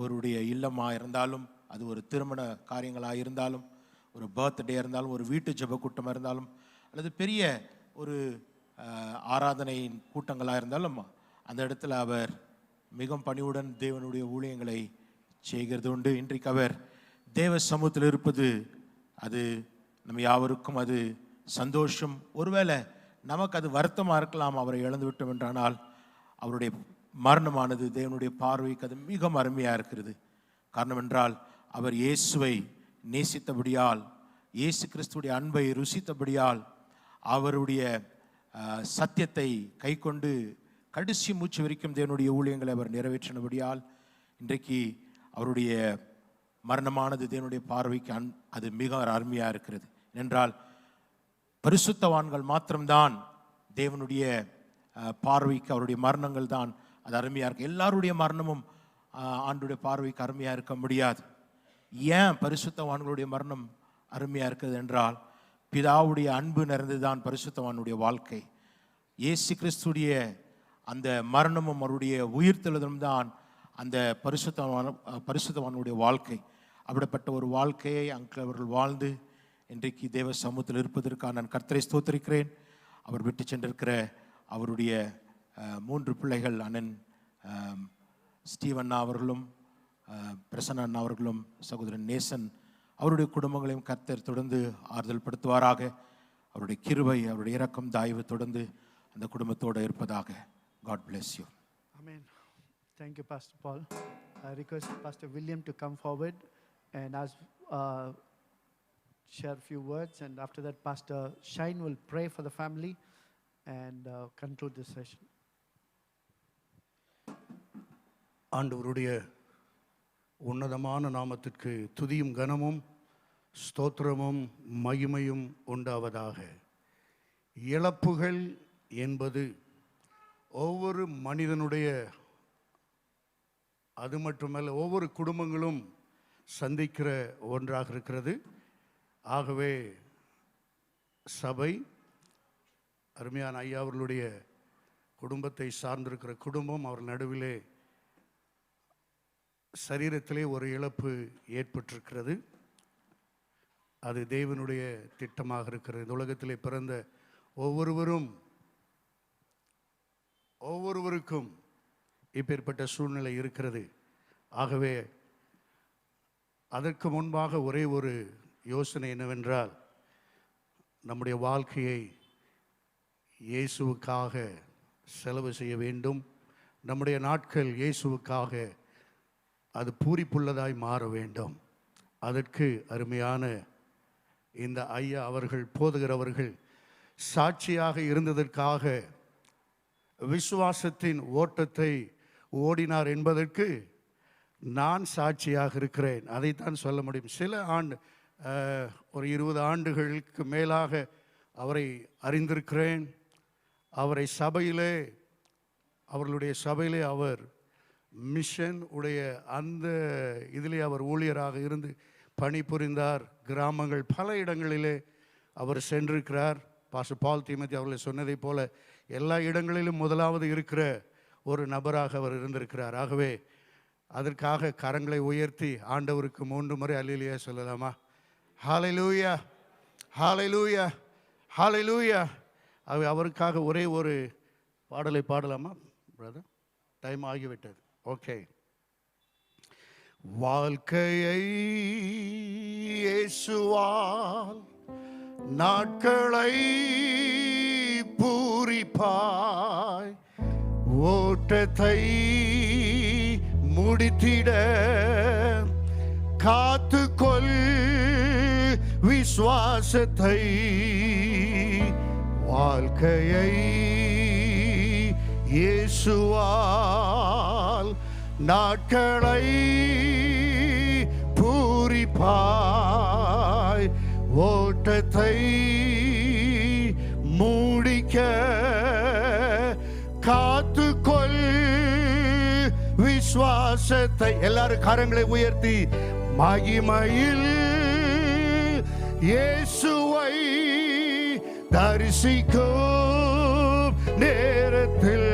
ஒருடைய இல்லமாக இருந்தாலும், அது ஒரு திருமண காரியங்களாக இருந்தாலும், ஒரு பர்த்டே இருந்தாலும், ஒரு வீட்டு ஜெப கூட்டமாக இருந்தாலும், அல்லது பெரிய ஒரு ஆராதனையின் கூட்டங்களாக இருந்தாலும் அந்த இடத்துல அவர் மிகவும் பணிவுடன் தேவனுடைய ஊழியங்களை செய்கிறது உண்டு. இன்றைக்கு அவர் தேவ சமூகத்தில் இருப்பது அது நம்ம யாவருக்கும் அது சந்தோஷம். ஒருவேளை நமக்கு அது வருத்தமாக இருக்கலாம், அவரை இழந்து விட்டோம் என்றானால் அவருடைய மரணமானது தேவனுடைய பார்வைக்கு அது மிக அருமையாக இருக்கிறது. காரணம் என்றால் அவர் இயேசுவை நேசித்தபடியால், இயேசு கிறிஸ்துடைய அன்பை ருசித்தபடியால், அவருடைய சத்தியத்தை கை கொண்டு கடைசி மூச்சு வரைக்கும் தேவனுடைய ஊழியங்களை அவர் நிறைவேற்றினபடியால் இன்றைக்கு அவருடைய மரணமானது தேவனுடைய பார்வைக்கு அது மிக அருமையாக இருக்கிறது. என்றால் பரிசுத்தவான்கள் மாத்திரம்தான் தேவனுடைய பார்வைக்கு அவருடைய மரணங்கள் தான் அது அருமையாக இருக்கு. எல்லாருடைய மரணமும் ஆண்டுடைய பார்வைக்கு அருமையாக இருக்க முடியாது. ஏன் பரிசுத்தவான்களுடைய மரணம் அருமையாக இருக்குது என்றால், பிதாவுடைய அன்பு நிறைந்துதான் பரிசுத்தவானுடைய வாழ்க்கை. இயேசு கிறிஸ்துடைய அந்த மரணமும் அவருடைய உயிர்த்தெழுதலும் தான் அந்த பரிசுத்தவானுடைய வாழ்க்கை. அப்படிப்பட்ட ஒரு வாழ்க்கையை அங்கிள் அவர்கள் வாழ்ந்து இன்றைக்கு தேவ சமூகத்தில் இருப்பதற்காக நான் கர்த்தரை ஸ்தோத்திரிக்கிறேன். அவர் விட்டு சென்றிருக்கிற அவருடைய 3 பிள்ளைகள், அண்ணன் ஸ்டீவன் அவர்களும், பிரசன்ன அண்ணா அவர்களும், சகோதரன் நேசன், அவருடைய குடும்பங்களையும் கர்த்தர் தொடர்ந்து ஆறுதல் படுத்துவாராக. அவருடைய கிருபை, அவருடைய இரக்கம், தயவு தொடர்ந்து அந்த குடும்பத்தோடு இருப்பதாக. God bless you. Amen. Thank you, Pastor Paul. I request Pastor William to come forward and share a few words, and after that Pastor Shine will pray for the family and conclude this session. ஆண்டவருடைய உன்னதமான நாமத்திற்கு துதியும் கனமும் ஸ்தோத்திரமும் மகிமையும் உண்டாவதாக. இழப்புகள் என்பது ஒவ்வொரு மனிதனுடைய, அது மட்டுமல்ல ஒவ்வொரு குடும்பங்களும் சந்திக்கிற ஒன்றாக இருக்கிறது. ஆகவே சபை, அருமையான ஐயா அவர்களுடைய குடும்பத்தை சார்ந்திருக்கிற குடும்பம், அவர் நடுவிலே சரீரத்திலே ஒரு இழப்பு ஏற்பட்டிருக்கிறது. அது தேவனுடைய திட்டமாக இருக்கிறது. இந்த உலகத்திலே பிறந்த ஒவ்வொருவருக்கும் இப்பேற்பட்ட சூழ்நிலை இருக்கிறது. ஆகவே அதற்கு முன்பாக ஒரே ஒரு யோசனை என்னவென்றால், நம்முடைய வாழ்க்கையை இயேசுவுக்காக செலவு செய்ய வேண்டும். நம்முடைய நாட்கள் இயேசுவுக்காக அது பூரிப்புள்ளதாய் மாற வேண்டும். அதற்கு அருமையான இந்த ஐயா அவர்கள், போதகரவர்கள் சாட்சியாக இருந்ததற்காக, விசுவாசத்தின் ஓட்டத்தை ஓடினார் என்பதற்கு நான் சாட்சியாக இருக்கிறேன். அதைத்தான் சொல்ல முடியும். சில ஒரு 20 ஆண்டுகளுக்கு மேலாக அவரை அறிந்திருக்கிறேன். அவரை அவர்களுடைய சபையிலே அவர் மிஷன் உடைய அந்த இதிலே அவர் ஊழியராக இருந்து பணிபுரிந்தார். கிராமங்கள் பல இடங்களிலே அவர் சென்றிருக்கிறார். பாஸ்டர் பால் தீமோத்தி அவர்களை சொன்னதை போல எல்லா இடங்களிலும் முதலாவது இருக்கிற ஒரு நபராக அவர் இருந்திருக்கிறார். ஆகவே அதற்காக கரங்களை உயர்த்தி ஆண்டவருக்கு 3 முறை அல்லேலூயா சொல்லலாமா? ஹல்லேலூயா, ஹல்லேலூயா, ஹல்லேலூயா. அவருக்காக ஒரே ஒரு பாடலை பாடலாமா பிரதர்? டைம் ஆகிவிட்டது. ஓகே. வாழ்க்கையை இயேசுவால் நாட்களை பூரிப்பாய், ஓட்டத்தை முடித்திட காத்துக்கொள் விசுவாசத்தை. வாழ்க்கையை இயேசுவால் நாட்களை பூரிப்பாய், ஓட்டத்தை முடிக்க காத்துக்கொள் விசுவாசத்தை. எல்லாரும் கரங்களை உயர்த்தி மகிமையில் இயேசுவை தரிசிக்கும் நேரத்தில்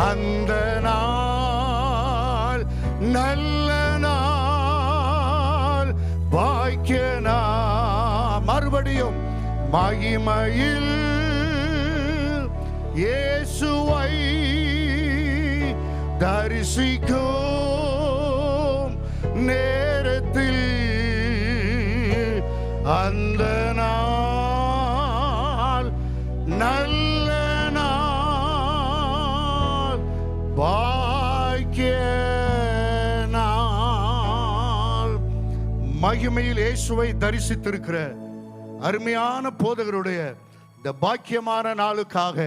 அந்த நாள் நல்ல நாள், பாக்கிய நாள். மறுபடியும் மகிமையில் இயேசுவை தரிசிக்கும் நேரத்தில் அந்த நாள் நல்ல நாள், பாக்கிய நாள். மகிமையில் இயேசுவை தரிசித்திருக்கிற அருமையான போதகருடைய இந்த பாக்கியமான நாளுக்காக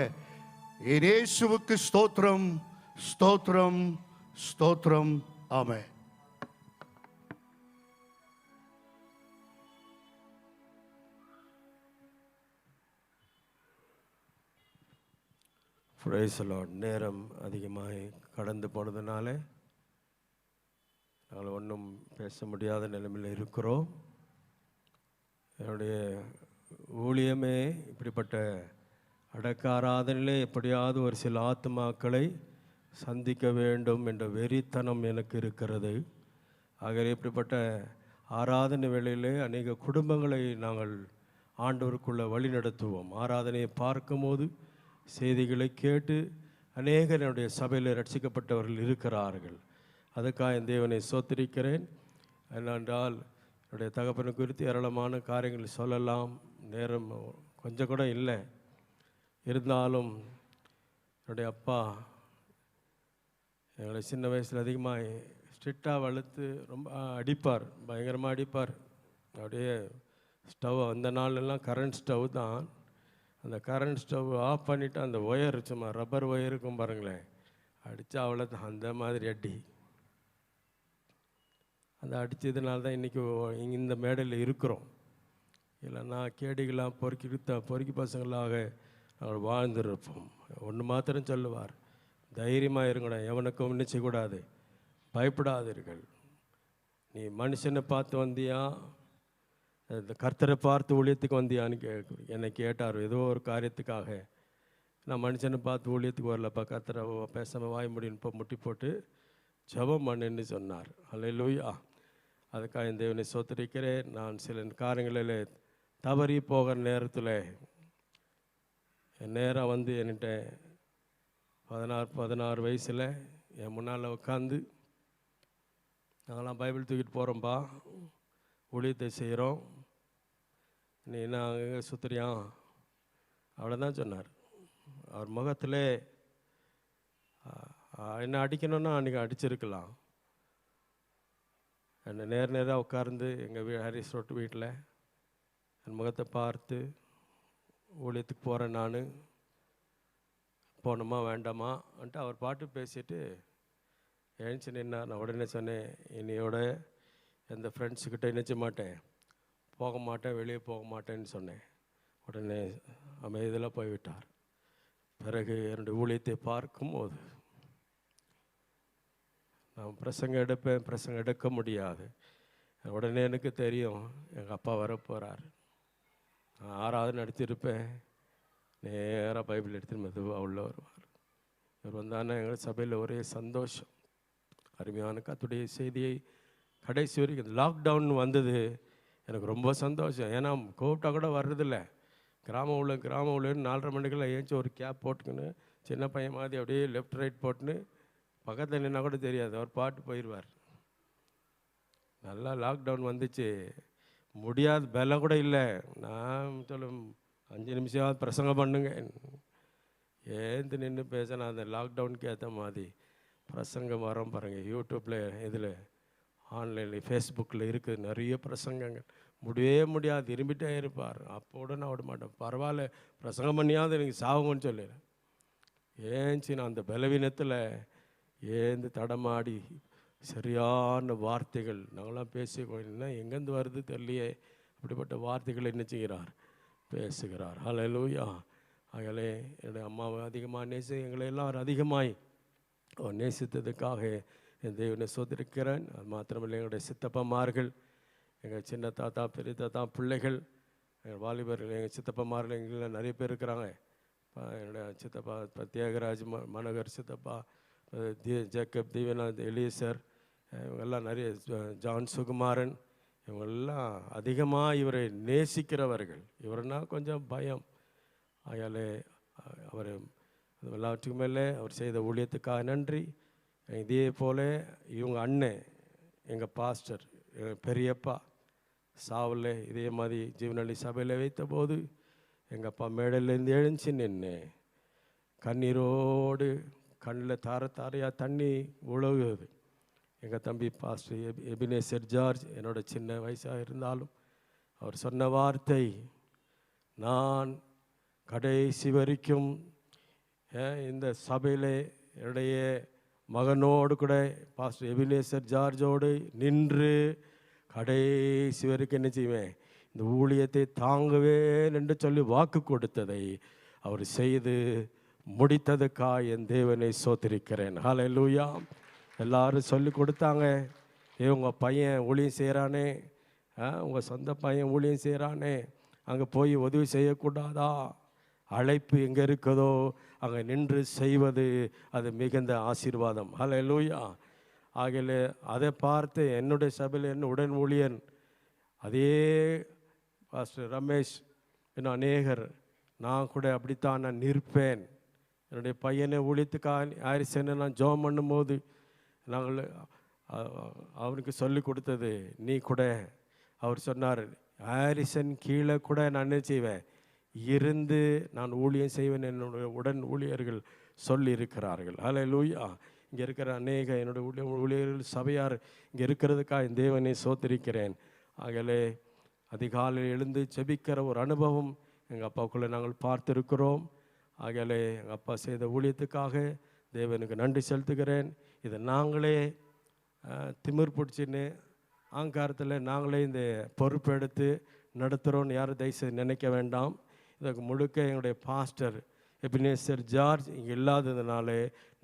இயேசுவுக்கு ஸ்தோத்திரம், ஸ்தோத்திரம், ஸ்தோத்திரம். ஆமென். Praise the lord. நேரம் அதிகமாக கடந்து போனதுனால நாங்கள் ஒன்றும் பேச முடியாத நிலைமையில் இருக்கிறோம். என்னுடைய ஊழியமே இப்படிப்பட்ட அடக்க ஆராதனையிலே எப்படியாவது ஒரு சில ஆத்மாக்களை சந்திக்க வேண்டும் என்ற வெறித்தனம் எனக்கு இருக்கிறது. ஆகவே இப்படிப்பட்ட ஆராதனை வேளையிலே அநேக குடும்பங்களை நாங்கள் ஆண்டவருக்குள்ள வழி நடத்துவோம். ஆராதனையை பார்க்கும்போது செய்திகளை கேட்டு அநேகர் என்னுடைய சபையில் ரட்சிக்கப்பட்டவர்கள் இருக்கிறார்கள். அதுக்காக என் தேவனை சோத்திரிக்கிறேன். என்னென்றால் என்னுடைய தகப்பனை குறித்து ஏராளமான காரியங்கள் சொல்லலாம், நேரம் கொஞ்சம் கூட இல்லை. இருந்தாலும் என்னுடைய அப்பா எங்களை சின்ன வயசில் அதிகமாக ஸ்ட்ரிக்டாக வளர்த்து ரொம்ப அடிப்பார், பயங்கரமாக அடிப்பார். அப்படியே ஸ்டவ் அந்த நாளெல்லாம் கரண்ட் ஸ்டவ் தான். அந்த கரண்ட் ஸ்டவ் ஆஃப் பண்ணிவிட்டு அந்த ஒயர் சும்மா ரப்பர் ஒயர் இருக்கும் பாருங்களேன், அடித்தா அவ்வளோதான். அந்த மாதிரி அடி. அந்த அடித்ததுனால தான் இன்றைக்கி இந்த மேடையில் இருக்கிறோம். இல்லைன்னா கேடிகளாக பொறுக்கி பசங்களாக நாங்கள் வாழ்ந்துருப்போம். ஒன்று மாத்திரம் சொல்லுவார், தைரியமாக இருங்கடா, எவனுக்கும் ஒன்றும் செய்யக்கூடாது, பயப்படாதீர்கள். நீ மனுஷனை பார்த்து வந்தியா, இந்த கர்த்தரை பார்த்து ஊழியத்துக்கு வந்தியான்னு என்னை கேட்டார். ஏதோ ஒரு காரியத்துக்காக. நான் மனுஷனை பார்த்து ஊழியத்துக்கு வரலப்பா, கர்த்தரை பேசாமல் வாய் முடியும் இப்போ முட்டி போட்டு ஜெபம் பண்ணுன்னு சொன்னார். அல்லேலூயா. அதுக்காக இந்த தேவனை சோத்திரிக்கிறேன். நான் சில காரியங்களில் தவறி போகிற நேரத்தில் என் நேரம் வந்து என்கிட்ட 16 வயசில் என் முன்னால் உட்காந்து, நாங்களாம் பைபிள் தூக்கிட்டு போகிறோம்ப்பா, ஊழியத்தை செய்கிறோம், நீ என்ன அங்கே சுற்றுறியான், அவ்வளோதான் சொன்னார். அவர் முகத்தில் என்ன அடிக்கணும்னா அன்றைக்கி அடிச்சிருக்கலாம். என்னை நேராக உட்கார்ந்து எங்கள் ஹரிஸ் ரோட்டு வீட்டில் என் முகத்தை பார்த்து, ஊழியத்துக்கு போகிறேன் நான், போகணுமா வேண்டாமான்ட்டு அவர் பாட்டு பேசிட்டு எழுந்துச்சு நின்னார். நான் உடனே சொன்னேன், என்னையோட எந்த ஃப்ரெண்ட்ஸுக்கிட்ட நினைச்ச மாட்டேன், போக மாட்டேன், வெளியே போக மாட்டேன்னு சொன்னேன். உடனே அமைதியில் போய்விட்டார். பிறகு என்னுடைய ஊழியத்தை பார்க்கும்போது நான் பிரசங்கம் எடுப்பேன், பிரசங்கம் எடுக்க முடியாது. உடனே எனக்கு தெரியும் எங்கள் அப்பா வரப்போகிறார். நான் ஆராதனை நடத்தியிருப்பேன், நேராக பைபிள் எடுத்துன்னு மெதுவாக உள்ள வருவார். இவர் வந்தானே எங்கள் சபையில் ஒரே சந்தோஷம். அருமையான கர்த்தருடைய செய்தியை கடைசி வரைக்கும் லாக்டவுன் வந்தது, எனக்கு ரொம்ப சந்தோஷம். ஏன்னா கூப்பிட்டா கூட வர்றதில்ல. கிராமம் உள்ள 4:30 மணிக்கெல்லாம் ஏஞ்சி ஒரு கேப் போட்டுக்கின்னு சின்ன பையன் மாதிரி அப்படியே லெஃப்ட் ரைட் போட்டுன்னு பக்கத்தில் நின்னா கூட தெரியாது, அவர் பாட்டு போயிடுவார். நல்லா லாக்டவுன் வந்துச்சு, முடியாது, பலம் கூட இல்லை. நான் சொல்ல 5 நிமிஷம் பிரசங்கம் பண்ணுங்க, ஏந்து நின்று பேசினா அந்த லாக்டவுனுக்கு ஏற்ற மாதிரி பிரசங்கம் வரோம் பாருங்கள். யூடியூப்பில் இதில் ஆன்லைனில் ஃபேஸ்புக்கில் இருக்குது நிறைய பிரசங்கங்கள். முடியவே முடியாது, திரும்பிட்டே இருப்பார். அப்போட நான் விட மாட்டேன், பரவாயில்ல பிரசங்கம் பண்ணியாவது எனக்கு சாவுங்கன்னு சொல்லிடுறேன். ஏஞ்சி நான் அந்த பலவீனத்தில் ஏந்து தடமாடி சரியான வார்த்தைகள் நாங்களாம் பேசிக்கோன்னா எங்கேருந்து வருது தெரியலையே, அப்படிப்பட்ட வார்த்தைகளை என்ன செய்கிறார், பேசுகிறார். ஹல்லேலூயா. ஆகவே என்னுடைய அம்மாவை அதிகமாக எங்களை எல்லாரும் அதிகமாய் அவர் நேசித்ததுக்காக என் தேவனை சோதரிக்கிறேன். அது மாத்திரமில்லை, எங்களுடைய சித்தப்பமார்கள், எங்கள் சின்ன தாத்தா, பெரிய தாத்தா பிள்ளைகள், எங்கள் வாலிபர்கள், எங்கள் சித்தப்பமார்கள் எங்களில் நிறைய பேர் இருக்கிறாங்க. என்னுடைய சித்தப்பா தியாகராஜ், மனோகர் சித்தப்பா, ஜேக்கப், தீவனாத், எலியசர், இவங்கெல்லாம் நிறைய, ஜான் சுகுமாரன், இவங்கெல்லாம் அதிகமாக இவரை நேசிக்கிறவர்கள். இவர்னா கொஞ்சம் பயம். ஆகையாலே அவர் எல்லாத்துக்கும் மேலே அவர் செய்த ஊழியத்துக்காக நன்றி. இதே போல் இவங்க அண்ணன், எங்கள் பாஸ்டர், எங்கள் பெரியப்பா சாவில் இதே மாதிரி ஜீவனளி சபையில் வைத்த போது எங்கள் அப்பா மேடையிலேருந்து எழுந்துச்சு நின்று கண்ணீரோடு கண்ணில் தாரையாக தண்ணி உழவுது. எங்கள் தம்பி பாஸ்டர் எபினேசர் ஜார்ஜ், என்னோட சின்ன வயசாக இருந்தாலும் அவர் சொன்ன வார்த்தை, நான் கடைசி வரைக்கும் இந்த சபையில் என்னுடைய மகனோடு கூட பாஸ்டர் எபினேசர் ஜார்ஜோடு நின்று கடைசி வரைக்கும் என்ன செய்வேன், இந்த ஊழியத்தை தாங்குவேன் என்று சொல்லி வாக்கு கொடுத்ததை அவர் செய்து முடித்ததுக்காக என் தேவனை சோத்திரிக்கிறேன். ஹல்லேலூயா. எல்லாரும் சொல்லி கொடுத்தாங்க, உங்கள் பையன் ஊழியம் செய்கிறானே உங்கள் சொந்த பையன் ஊழியம் செய்கிறானே, அங்கே போய் உதவி செய்யக்கூடாதா? அழைப்பு எங்கே இருக்குதோ அங்கே நின்று செய்வது அது மிகுந்த ஆசீர்வாதம். ஹல்லேலூயா. ஆகவே அதை பார்த்து என்னுடைய சபையில் என்ன உடன் ஊழியன் அதே பாஸ்டர் ரமேஷ் இன்னும் அநேகர், நான் கூட அப்படித்தான் நான் நிற்பேன். என்னுடைய பையனை ஊழியத்துக்காக ஆரிசனை நான் ஜெபம் பண்ணும்போது நாங்கள் அவனுக்கு சொல்லி கொடுத்தது, நீ கூட அவர் சொன்னார், ஆரிசன் கீழே கூட நான் என்ன செய்வேன், இருந்து நான் ஊழியம் செய்வேன் என்னுடைய உடன் ஊழியர்கள் சொல்லி இருக்கிறார்கள். ஹல்லேலூயா. இங்கே இருக்கிற அநேக என்னுடைய ஊழியர்கள் சபையார் இங்கே இருக்கிறதுக்காக என் தேவனை சோத்திருக்கிறேன். ஆகவே அதிகாலையில் எழுந்து ஜெபிக்கிற ஒரு அனுபவம் எங்கள் அப்பாவுக்குள்ளே நாங்கள் பார்த்துருக்கிறோம். ஆகவே எங்கள் அப்பா செய்த ஊழியத்துக்காக தேவனுக்கு நன்றி செலுத்துகிறேன். இதை நாங்களே திமிர் பிடிச்சின்னு ஆங்காரத்தில் நாங்களே இந்த பொறுப்பெடுத்து நடத்துகிறோன்னு யாரும் தயவுசெய்து நினைக்க வேண்டாம். இதுக்கு முழுக்க எங்களுடைய பாஸ்டர் எபினேசர் ஜார்ஜ் இங்கே இல்லாததுனாலே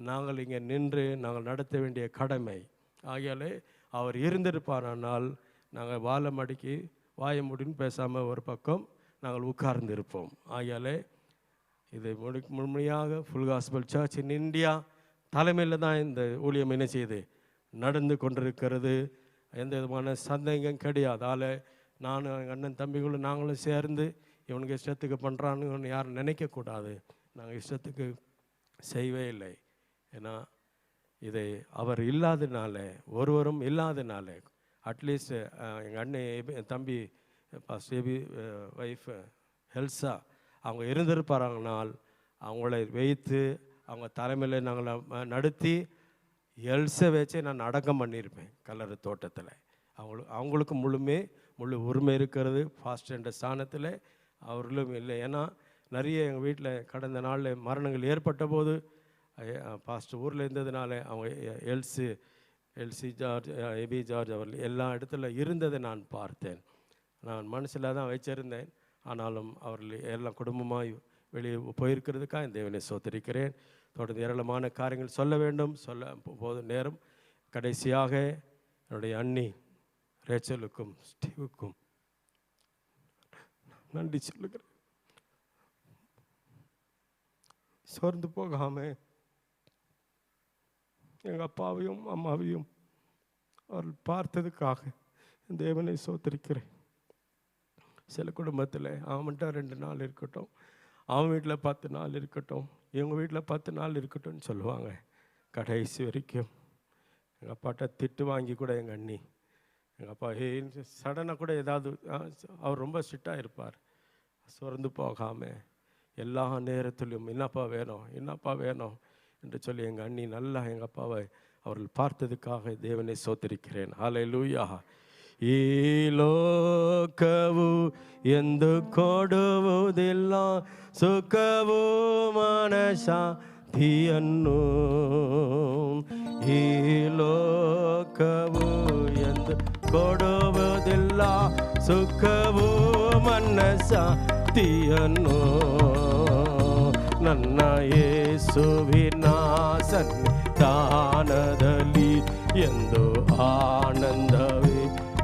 நாங்கள் இங்கே நின்று நாங்கள் நடத்த வேண்டிய கடமை. ஆகையாலே அவர் இருந்திருப்பாரானால் நாங்கள் வாழை மடக்கி வாய முடின்னு பேசாமல் ஒரு பக்கம் நாங்கள் உட்கார்ந்து இருப்போம். ஆகையாலே இதை முழுமையாக full gospel search in India தலைமையில் தான் இந்த ஊழியம் என்ன செய்யுது நடந்து கொண்டிருக்கிறது. எந்த விதமான சந்தேகம் கிடையாது. அதில் நானும் எங்கள் அண்ணன் தம்பிகளும் நாங்களும் சேர்ந்து இவனுக்கு இஷ்டத்துக்கு பண்ணுறான்னு யாரும் நினைக்கக்கூடாது. நாங்கள் இஷ்டத்துக்கு செய்வே இல்லை. ஏன்னா இதை அவர் இல்லாதனால, ஒருவரும் இல்லாதனால, அட்லீஸ்ட் எங்கள் அண்ணன் என் தம்பி பாஸ்டர் ஒய்ஃப் ஹெல்ஸா அவங்க இருந்திருப்பாராங்கனால் அவங்கள வைத்து அவங்க தலைமையில் நாங்கள் நடத்தி எல்ஸை வச்சே நான் அடக்கம் பண்ணியிருப்பேன் கல்லறை தோட்டத்தில். அவங்களுக்கு முழு உரிமை இருக்கிறது. ஃபாஸ்ட் என்ற ஸ்தானத்தில் அவர்களும் இல்லை. ஏன்னா நிறைய எங்கள் வீட்டில் கடந்த நாளில் மரணங்கள் ஏற்பட்ட போது பாஸ்டர் ஊரில் இருந்ததுனால அவங்க எல்சி ஜார்ஜ், எபி ஜார்ஜ் அவர்கள் எல்லா இடத்துல இருந்ததை நான் பார்த்தேன். நான் மனசில் தான் வச்சிருந்தேன். ஆனாலும் அவர்கள் எல்லாம் குடும்பமாக வெளியே போயிருக்கிறதுக்காக இந்த தேவனை சோதரிக்கிறேன். தொடர்ந்து ஏராளமான காரியங்கள் சொல்ல வேண்டும், சொல்ல போது நேரம். கடைசியாக என்னுடைய அண்ணி ரேச்சலுக்கும் ஸ்டீவுக்கும் நன்றி சொல்லுகிறேன். சோர்ந்து போகாமல் எங்கள் அப்பாவையும் அம்மாவையும் அவர்கள் பார்த்ததுக்காக தேவனை சோதரிக்கிறேன். சில குடும்பத்தில் அவன்கிட்ட 2 நாள் இருக்கட்டும், அவன் வீட்டில் 10 நாள் இருக்கட்டும், இவங்க வீட்டில் 10 நாள் இருக்கட்டும்னு சொல்லுவாங்க. கடைசி வரைக்கும் எங்கள் அப்பாட்ட திட்டு வாங்கி கூட எங்கள் அண்ணி, எங்கள் அப்பா சடனாக கூட ஏதாவது, அவர் ரொம்ப ஸ்ட்ரிக்டாக இருப்பார். சோர்ந்து போகாமல் எல்லா நேரத்திலும் என்னப்பா வேணும் என்று சொல்லி எங்கள் அண்ணி நல்லா எங்கள் அப்பாவை அவர்கள் பார்த்ததுக்காக தேவனை சோதரிக்கிறேன். ஹல்லேலூயா. ಈ ಲೋಕವು ಎಂದು ಕೊಡುವುದಿಲ್ಲ ಸುಖವು ಮನಶಾಂತಿಯನ್ನು. ಈ ಲೋಕವು ಎಂದು ಕೊಡುವುದಿಲ್ಲ ಸುಖವು ಮನಶಾಂತಿಯನ್ನು. ನನ್ನ ಯೇಸುವಿನ ಸನ್ನಿಧಾನದಲ್ಲಿ ಎಂದು ಆನಂದವೇ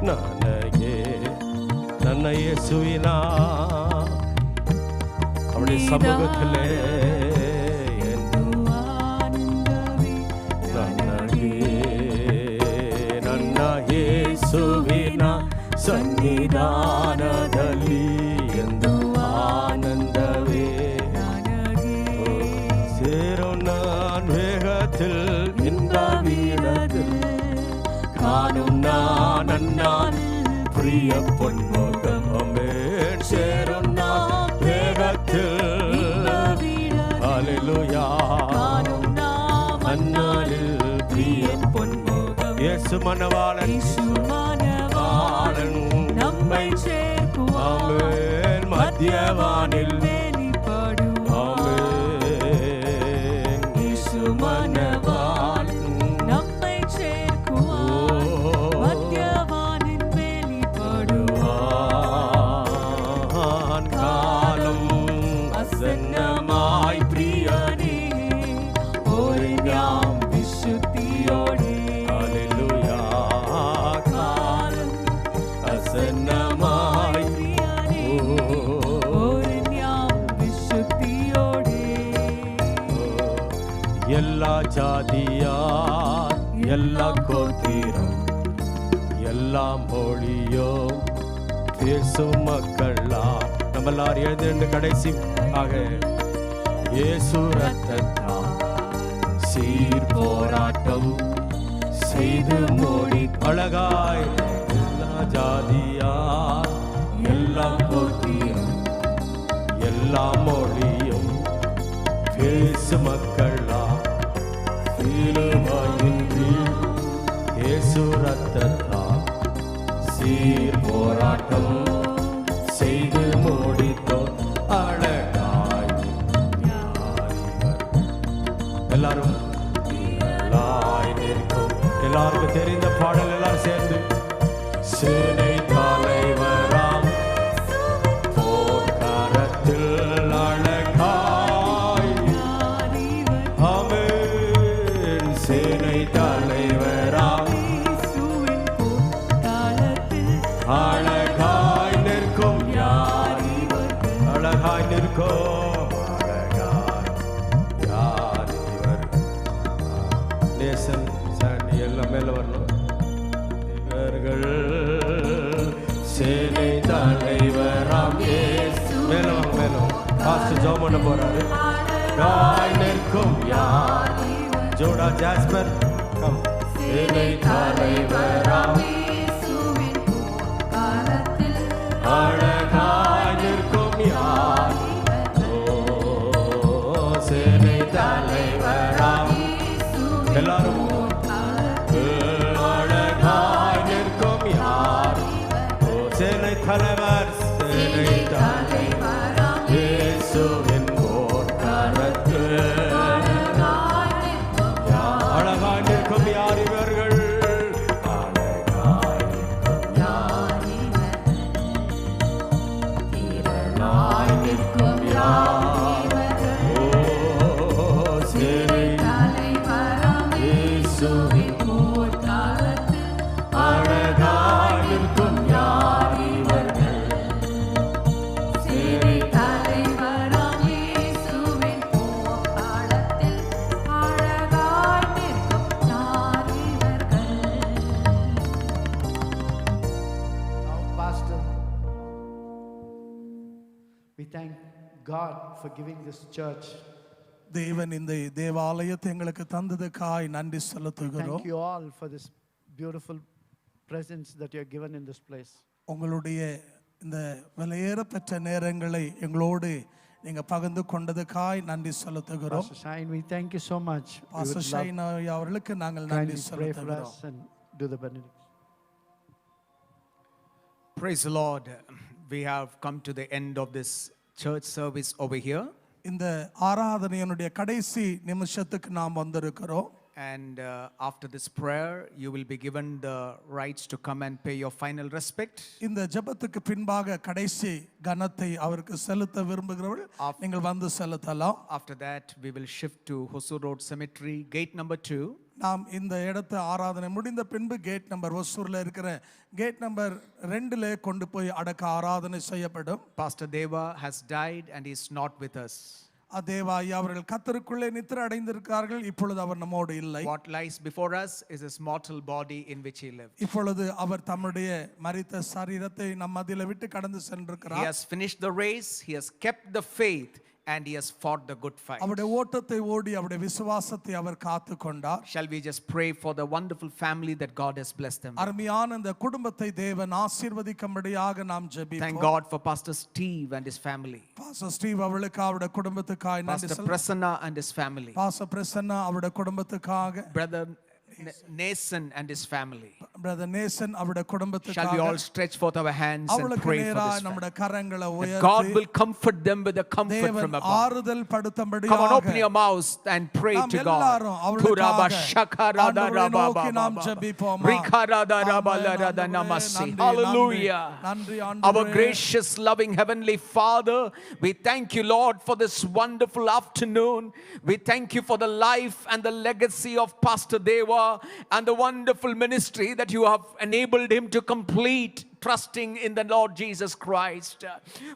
ನನಗೆ. ನನ್ನ ಯೇಸುವಿನ ಅವಳ ಸಮ್ಮುಖದಲ್ಲೇ ಎಂದು ನನಗೆ. ನನ್ನ ಯೇಸುವಿನ ಸನ್ನಿಧಾನದಲ್ಲಿ ಎಂದು ஆனந்தவே சேரும் நான் வேகத்தில் இந்த வீரத்தில் காணும் நான் அண்ணான் பிரிய பொன்முகம். அமேன். சேரும் நான் வேகத்தில் ஹல்லேலூயா அண்ணானில் பிரிய பொன்முகம். இயேசு மணவாளன் நம்மை சேர்க்குவான் மத்தியவானில் வெளிப்படும். ஆமென். இயேசு மணவாளன் நம்மை சேர்க்குவான் மத்தியவானில் வெளிப்படுவான். காலம் அசன்னமாய் பிரியனே ஒருங்காம் விசுத்தியோடே. ஹல்லேலூயா. காலம் പ്രസന്നമായി എല്ലാ ജാതിയാർ എല്ലാ ഗോത്രം എല്ലാ மொழியும் பேசும் மக்களா நம்ம எல்லாரும் எழுந்து கடைசி ஆக இயேசு ரத்தத்தால் சீர் போராட்டம் செய்து மோடி அழகாய் எல்லா ஜாதியார் எல்லா கோத்திரம் எல்லா மொழியும் பேசு மக்களா சிலுவையின் கீழ் இயேசு ரத்தத்தால் சீர் போராட்டம் செய்து முடித்தோம் அழகாய் எல்லாரும் எல்லாருக்கும் தெரிந்த பாடல் எல்லாரும் சேர்ந்து சேனை தலைவராம் போர்க்காரத்தில் அழகாய் ஆமென் சேனை தலைவராம் அழகாய் நிற்கும் யார் அழகாய் நிற்கும் அழகாய் யார் இவர் நேசன் சாண்டி எல்லாம் மேல வரணும் இவர்கள் சேனை தலைவராம் மேல வாங்க மேல பாஸ்டர் ஜெபம் பண்ண போறாரு அழகாய் நிற்கும் யார் ஜோடா ஜாஸ்பர் கம் சேனை தலைவராம் அழகாய் நிற்கும் யார் சேனை தலைவராம் எல்லாரும் அழகாய் நிற்கும் யார் சேனை தலைவர் சேனை தலைவர் இயேசுவின் போர்க்களத்தில் அழகாய் நிற்கும் யார் இவர்கள் We thank God for giving this church. தேவன் இந்த தேவாலயத்தை எங்களுக்கு தந்ததுக்காய் நன்றி Thank செலுத்துகிறோம் you all for this beautiful presence that you have given in this place. உங்களுடைய இந்த விலையேறப்பெற்ற நேரங்களை எங்களோடு நீங்க பகிர்ந்து கொண்டதுக்காய் நன்றி செலுத்துகிறோம். Pastor Shine, we thank you so much. We pastor would love shine அவர்களுக்கு நாங்கள் நன்றி kindly pray for செலுத்துகிறோம். us and do the benediction. Praise the Lord. We have come to the end of this church service over here. இந்த ஆராதனையினுடைய கடைசி நிமிஷத்துக்கு நாம் வந்திருக்கிறோம். And after this prayer, you will be given the rights to come and pay your final respect. இந்த ஜெபத்துக்கு பின்பாக கடைசி கனத்தை அவருக்கு செலுத்த விரும்புகிறவர்கள் நீங்கள் வந்து செலுத்தலாம். After that, we will shift to Hosur Road Cemetery, gate number 2. நாம் இந்த இடத்து ஆராதனை முடிந்த பின்பு கேட் நம்பர் ஒசூர்ல இருக்கிற கேட் நம்பர் 2ல கொண்டு போய் அடக்க ஆராதனை செய்யப்படும். Pastor Deva has died and is not with us. தேவா ஐயா அவர்கள் கர்த்தருக்குள்ளே நித்திரை அடைந்திருக்கிறார்கள். இப்பொழுது அவர் நம்மோடு இல்லை. What lies before us is his mortal body in which he lived. இப்பொழுது அவர் தம்முடைய மரித்த சரீரத்தை நம் மத்தியில விட்டு கடந்து He சென்றிருக்கிறார். has finished the race, he has kept the faith, and he has fought the good fight. அவருடைய ஓட்டத்தை ஓடி அவருடைய விசுவாசத்தை அவர் காத்து கொண்டார். Shall we just pray for the wonderful family that God has blessed them? அருமையான இந்த குடும்பத்தை தேவன் ஆசீர்வதிக்கும்படியாக நாம் ஜெபிப்போம். Thank God for Pastor Steve and his family. Pastor Steve அவர்களுக்கு அவருடைய குடும்பத்துக்காக நன்றி Pastor Prasanna and his family. Pastor Prasanna அவருடைய குடும்பத்துக்காக Brother Nathan and his family. Brother Nathan அவருடைய குடும்பத்துக்காக Shall we all stretch forth our hands and அவளுக்கு pray for நேரா this நம்முடைய family? கரங்களை That உயர்த்தி God will comfort them with the comfort தேவன் from above. ஆறுதல் படுத்தும்படியாக Come on, open your mouths and pray நாம் to God. எல்லாரும் அவளுக்காக ஆண்டவரை நோக்கி நாம் ஜெபிப்போமா. Hallelujah. நன்றி Our ஆண்டவரே. gracious, loving Heavenly Father, we thank you, Lord, for this wonderful afternoon. We thank you for the life and the legacy of Pastor Deva and the wonderful ministry that you have enabled him to complete trusting in the Lord Jesus Christ.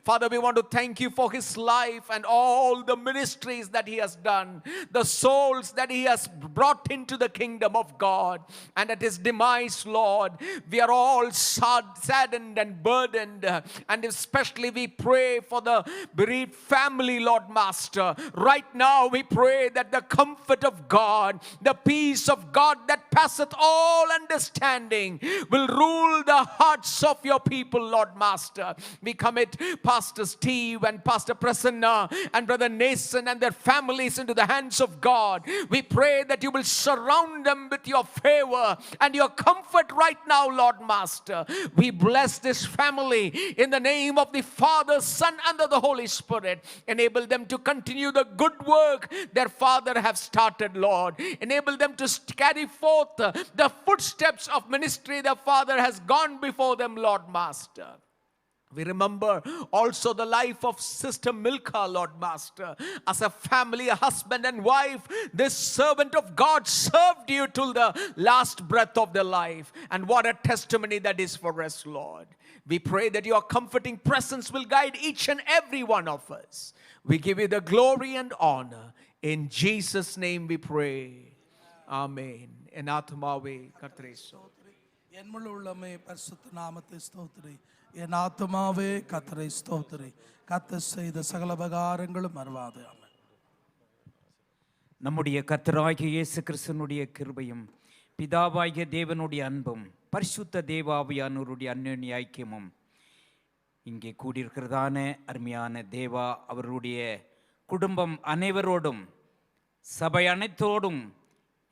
Father, we want to thank you for his life and all the ministries that he has done, the souls that he has brought into the kingdom of God. And at his demise, Lord, we are all saddened and burdened. And especially we pray for the bereaved family, Lord Master. Right now we pray that the comfort of God, the peace of God that passeth all understanding will rule the hearts of your people, Lord Master. We commit Pastor Steve and Pastor Prasanna and Brother Nathan and their families into the hands of God. We pray that you will surround them with your favor and your comfort right now, Lord Master. We bless this family in the name of the Father, Son, and of the Holy Spirit. Enable them to continue the good work their Father have started, Lord. Enable them to carry forth the footsteps of ministry their Father has gone before them, Lord Master. We remember also the life of Sister Milka, Lord Master. As a family, a husband and wife, this servant of God served you till the last breath of their life. And what a testimony that is for us, Lord. We pray that your comforting presence will guide each and every one of us. We give you the glory and honor. In Jesus' name we pray. Amen. En atmave kartare stotri. En mulla ullame பரிசுத்த நாமத்தை ஸ்தோத்திரி. என் ஆத்துமாவே கர்த்தரை ஸ்தோத்திரி. கர்த்தர் செய்த சகல உபகாரங்களும் மறவாதே. ஆமென். நம்முடைய கர்த்தராகிய இயேசு கிறிஸ்துவினுடைய கிருபையும் பிதாவாகிய தேவனுடைய அன்பும் பரிசுத்த தேவாவியானவருடைய அந்யோன்ய ஐக்கியமும் இங்கே கூடியிருக்கிறதான அருமையான தேவா அவருடைய குடும்பம் அனைவரோடும் சபை அனைத்தோடும்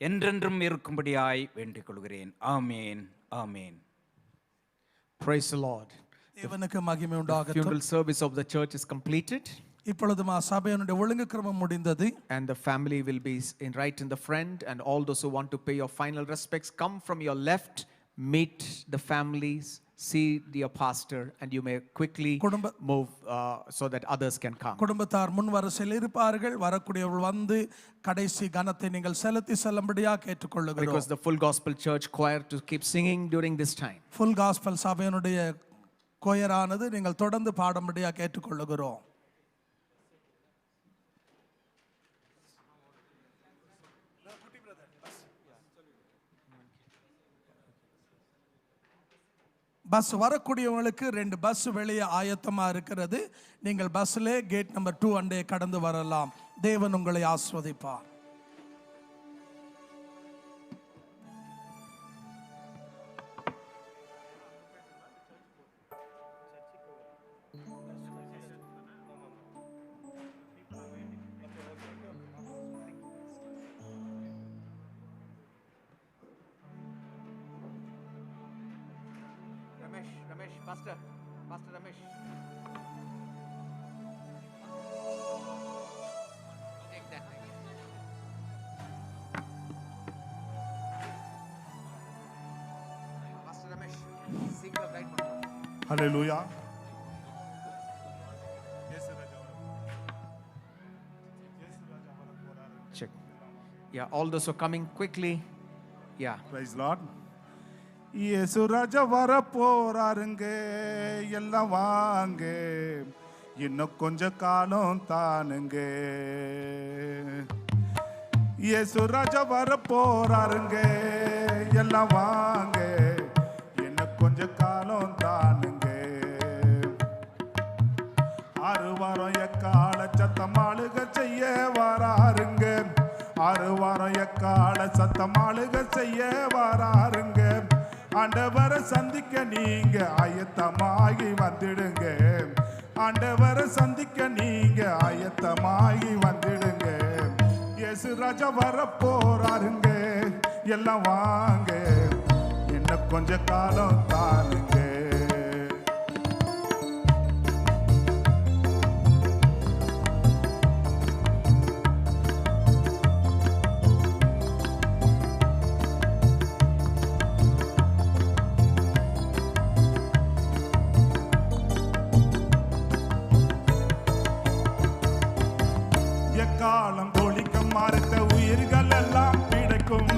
என்றென்றும் இருக்கும்படியாய் வேண்டிக் கொள்கிறேன். ஆமேன், ஆமேன். Praise the Lord. தேவனுக்கு மகிமை உண்டாகட்டும். The funeral service of the church is completed. இப்பொழுது சபையினுடைய ஒழுங்கு கிரமம் முடிந்தது. And the family will be right in the front, and all those who want to pay your final respects, come from your left, meet the families, see your pastor, and you may quickly move so that others can come. குடும்பத்தார் முன் வரிசையில் இருப்பார்கள். வரக்கூடியவர்கள் வந்து கடைசி கனத்தை நீங்கள் செலுத்தி செல்லும்படியாக கேட்டுக்கொள்ளுகிறோம். Because the Full Gospel Church choir to keep singing during this time. Full Gospel சபையினுடைய கொயரானது நீங்கள் தொடர்ந்து பாடும்படியாக கேட்டுக்கொள்ளுகிறோம். பஸ் வரக்கூடியவங்களுக்கு 2 பஸ் வெளியே ஆயத்தமாக இருக்கிறது. நீங்கள் பஸ்ஸில் கேட் நம்பர் 2 அண்டே கடந்து வரலாம். தேவன் உங்களை ஆசீர்வதிப்பார். Pastor Ramesh. Take that. Pastor Ramesh, sing the right one. Hallelujah. Check. Yeah, all those who are coming quickly. Yeah. Praise Lord. இயேசு ராஜா வர போறாருங்க, எல்லாம் வாங்க, இன்னும் கொஞ்ச காலம் தானுங்க. இயேசு ராஜா வர போறாருங்க, எல்லாம் வாங்க, இன்னும் கொஞ்ச காலம் தானுங்க. 6 வாரம் எக்கால சத்தம் ஆளுக செய்ய வராருங்க. 6 வாரம் எக்கால சத்தம் ஆளுக செய்ய வராருங்க. ஆண்டவரை சந்திக்க நீங்க ஆயத்தமாகி வந்துடுங்க. ஆண்டவரை சந்திக்க நீங்க ஆயத்தமாகி வந்துடுங்க. இயேசு ராஜா வர போறாருங்க, எல்லாம் வாங்க, இன்னும் கொஞ்ச காலம் தானுங்க. காலம் கொளிக்கும் மறுத்த உயிர்கள் எல்லாம் பிடைக்கும்.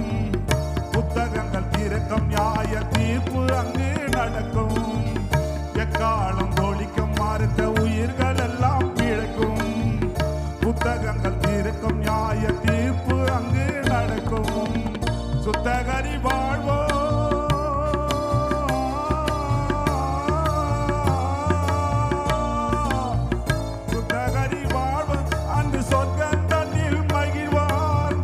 புத்தகங்கள் திறக்கும், நியாய தீர்ப்பு அங்கு நடக்கும். புத்தகங்கள் தீர்க்கும் நியாய தீர்ப்பு அங்கு நடக்கும். சுத்தகரி வாழ்வோ சுத்தகரி வாழ்வோ அன்று சொர்க்கம் தன்னில் மகிழ்வார்.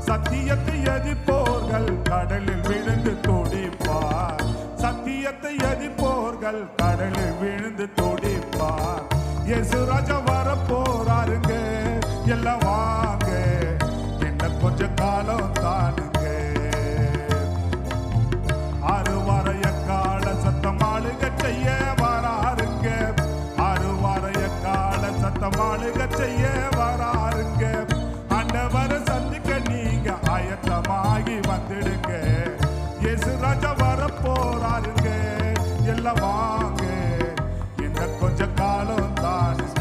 சத்தியத்தை எதிர்ப்போர்கள் கடலில் விழுந்து துடிப்பார். சத்தியத்தை எதிர்ப்போர்கள் கடலில் விழுந்து துடிப்பார். இயேசு ராஜா வர போறாருங்க, எல்லாம் வாங்க, என்ன கொஞ்ச காலம் தானுங்க. அறுவார எக்கால சத்தம் ஆளுக செய்ய வராருங்க. அறுவார எக்கால சத்தம் ஆளுக செய்ய வராருங்க. ஆண்டவரை சந்திக்க நீங்க ஆயத்தமாகி வந்துடுங்க. இயேசு ராஜா வர போறாருங்க, எல்லாம் வாங்க, என்ன கொஞ்ச காலம் தானுங்க.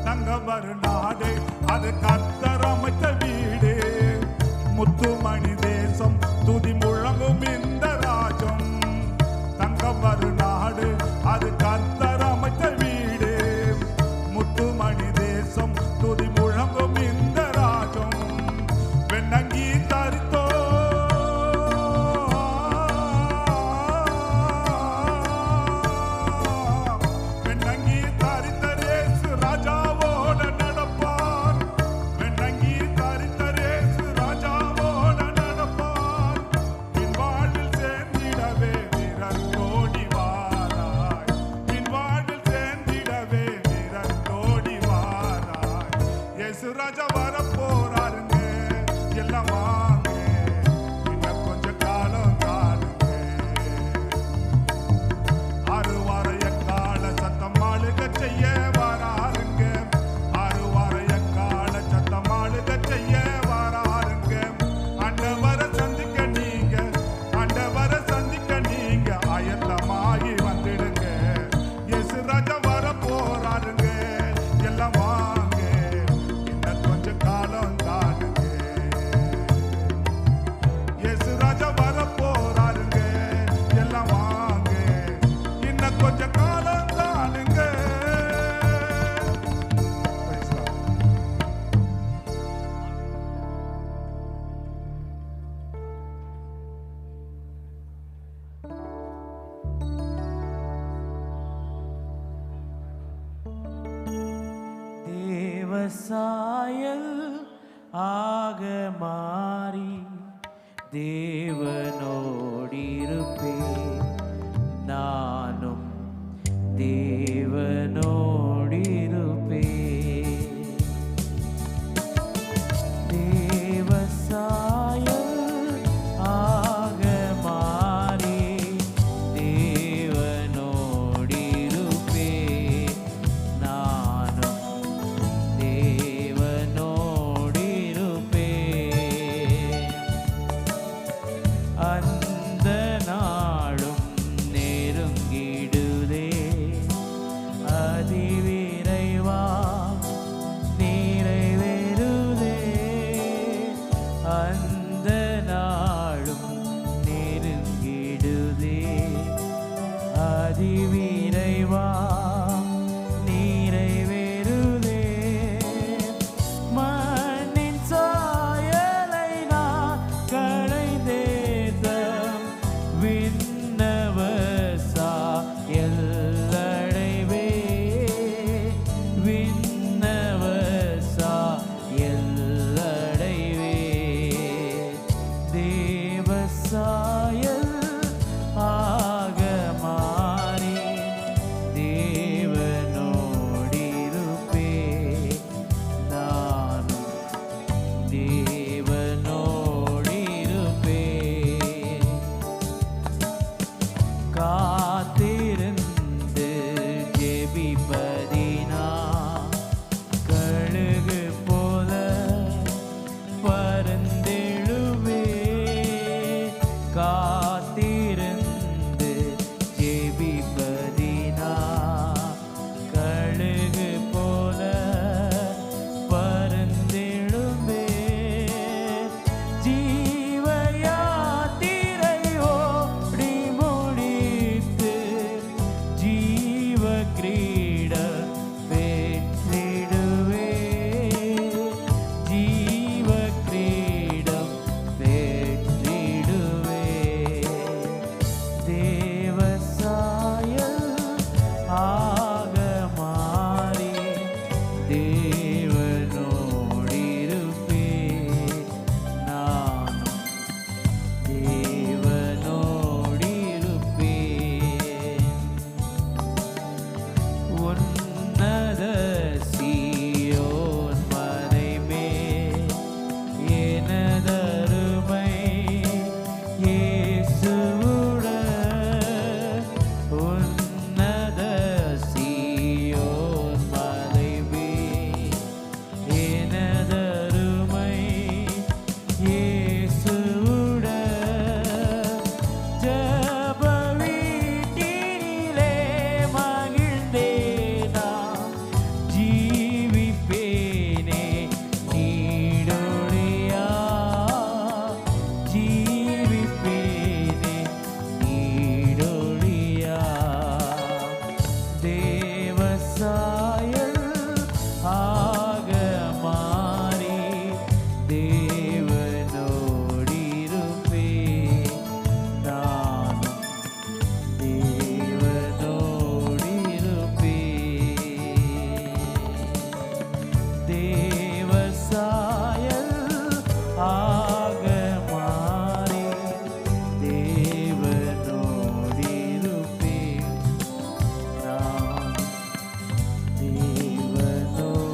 தங்கமரு நாடு அது கர்த்தர் அமைத்த வீடு. முத்துமணி தேசம் துதி முழங்கும் இந்த ராஜம். தங்கமரு நாடு அது கர்த்தர் அமைத்த வீடு. முத்துமணி தேசம் துதி முழங்கும் இந்த ராஜம். வெண்ணங்கி தரித்தோ வெண்ணங்கி தரித்தரேசு ராஜாவோட நடப்பார். வெண்ணங்கி தரித்தரேசு ராஜாவோட நடப்பார். பின் வாழ்வில் சேர்ந்திடவே வீரர் கோடி வாராய். பின் வாழ்வில் சேர்ந்திடவே வீரர் கோடி வாராய். இயேசு ராஜா வர போறாருங்க, எல்லாம் வாங்க, இன்னும் கொஞ்ச காலம் தானுங்க. அறுவார எக்கால சத்தம் ஆளுக செய்ய வராருங்க. அறுவார எக்கால சத்தம் ஆளுக செய்ய வராருங்க. ஆண்டவரை சந்திக்க நீங்க ஆண்டவரை சந்திக்க நீங்க ஆயத்தமாகி வந்துடுங்க. இயேசு ராஜா வர போறாருங்க, எல்லாம் வாங்க, இன்னும் கொஞ்ச காலம் தானுங்க. இயேசு ராஜா வர போறாருங்க, எல்லாம் வாங்க, இன்னும் கொஞ்ச காலம் தானுங்க. Praise God. தேவசாயல் ஆக மாறி தேவனோடிருப்பே. நானும் தேவனோடிருப்பே. தேவசாயல் ஆக மாறி தேவனோடிருப்பே. நானும் தேவனோடிருப்பே. அந்த நாளும் நெருங்கிடுதே, அதிவிரைவா நிறைவேறுதே. அந்த நாளும் நெருங்கிடுதே, அதிவிரைவா நிறைவேறுதே. மண்ணின் சாயலை நான் களைந்தேத்தம் விண்ணவர் சாயல் அடைவே. விண்ணவர் சாயல் அடைவே. தேவசாயல் ஆக மாறி தேவனோடிருப்பே. நானும் தேவனோடிருப்பே. காத்திருந்து ஜெபிப்பதினா கழுகு போல பரந்தெழுவே. காத்திருந்து ஜெபிப்பதினா ஜீவிப்பேனே ஈடொழியா தேவ சாயல் ஆக மாறி தேவனோடிருப்பே நானும் தேவனோடிருப்பே தேவ சாயல் ஆக மாறி தேவனோடிருப்பே நான் தேவனோடிருப்பே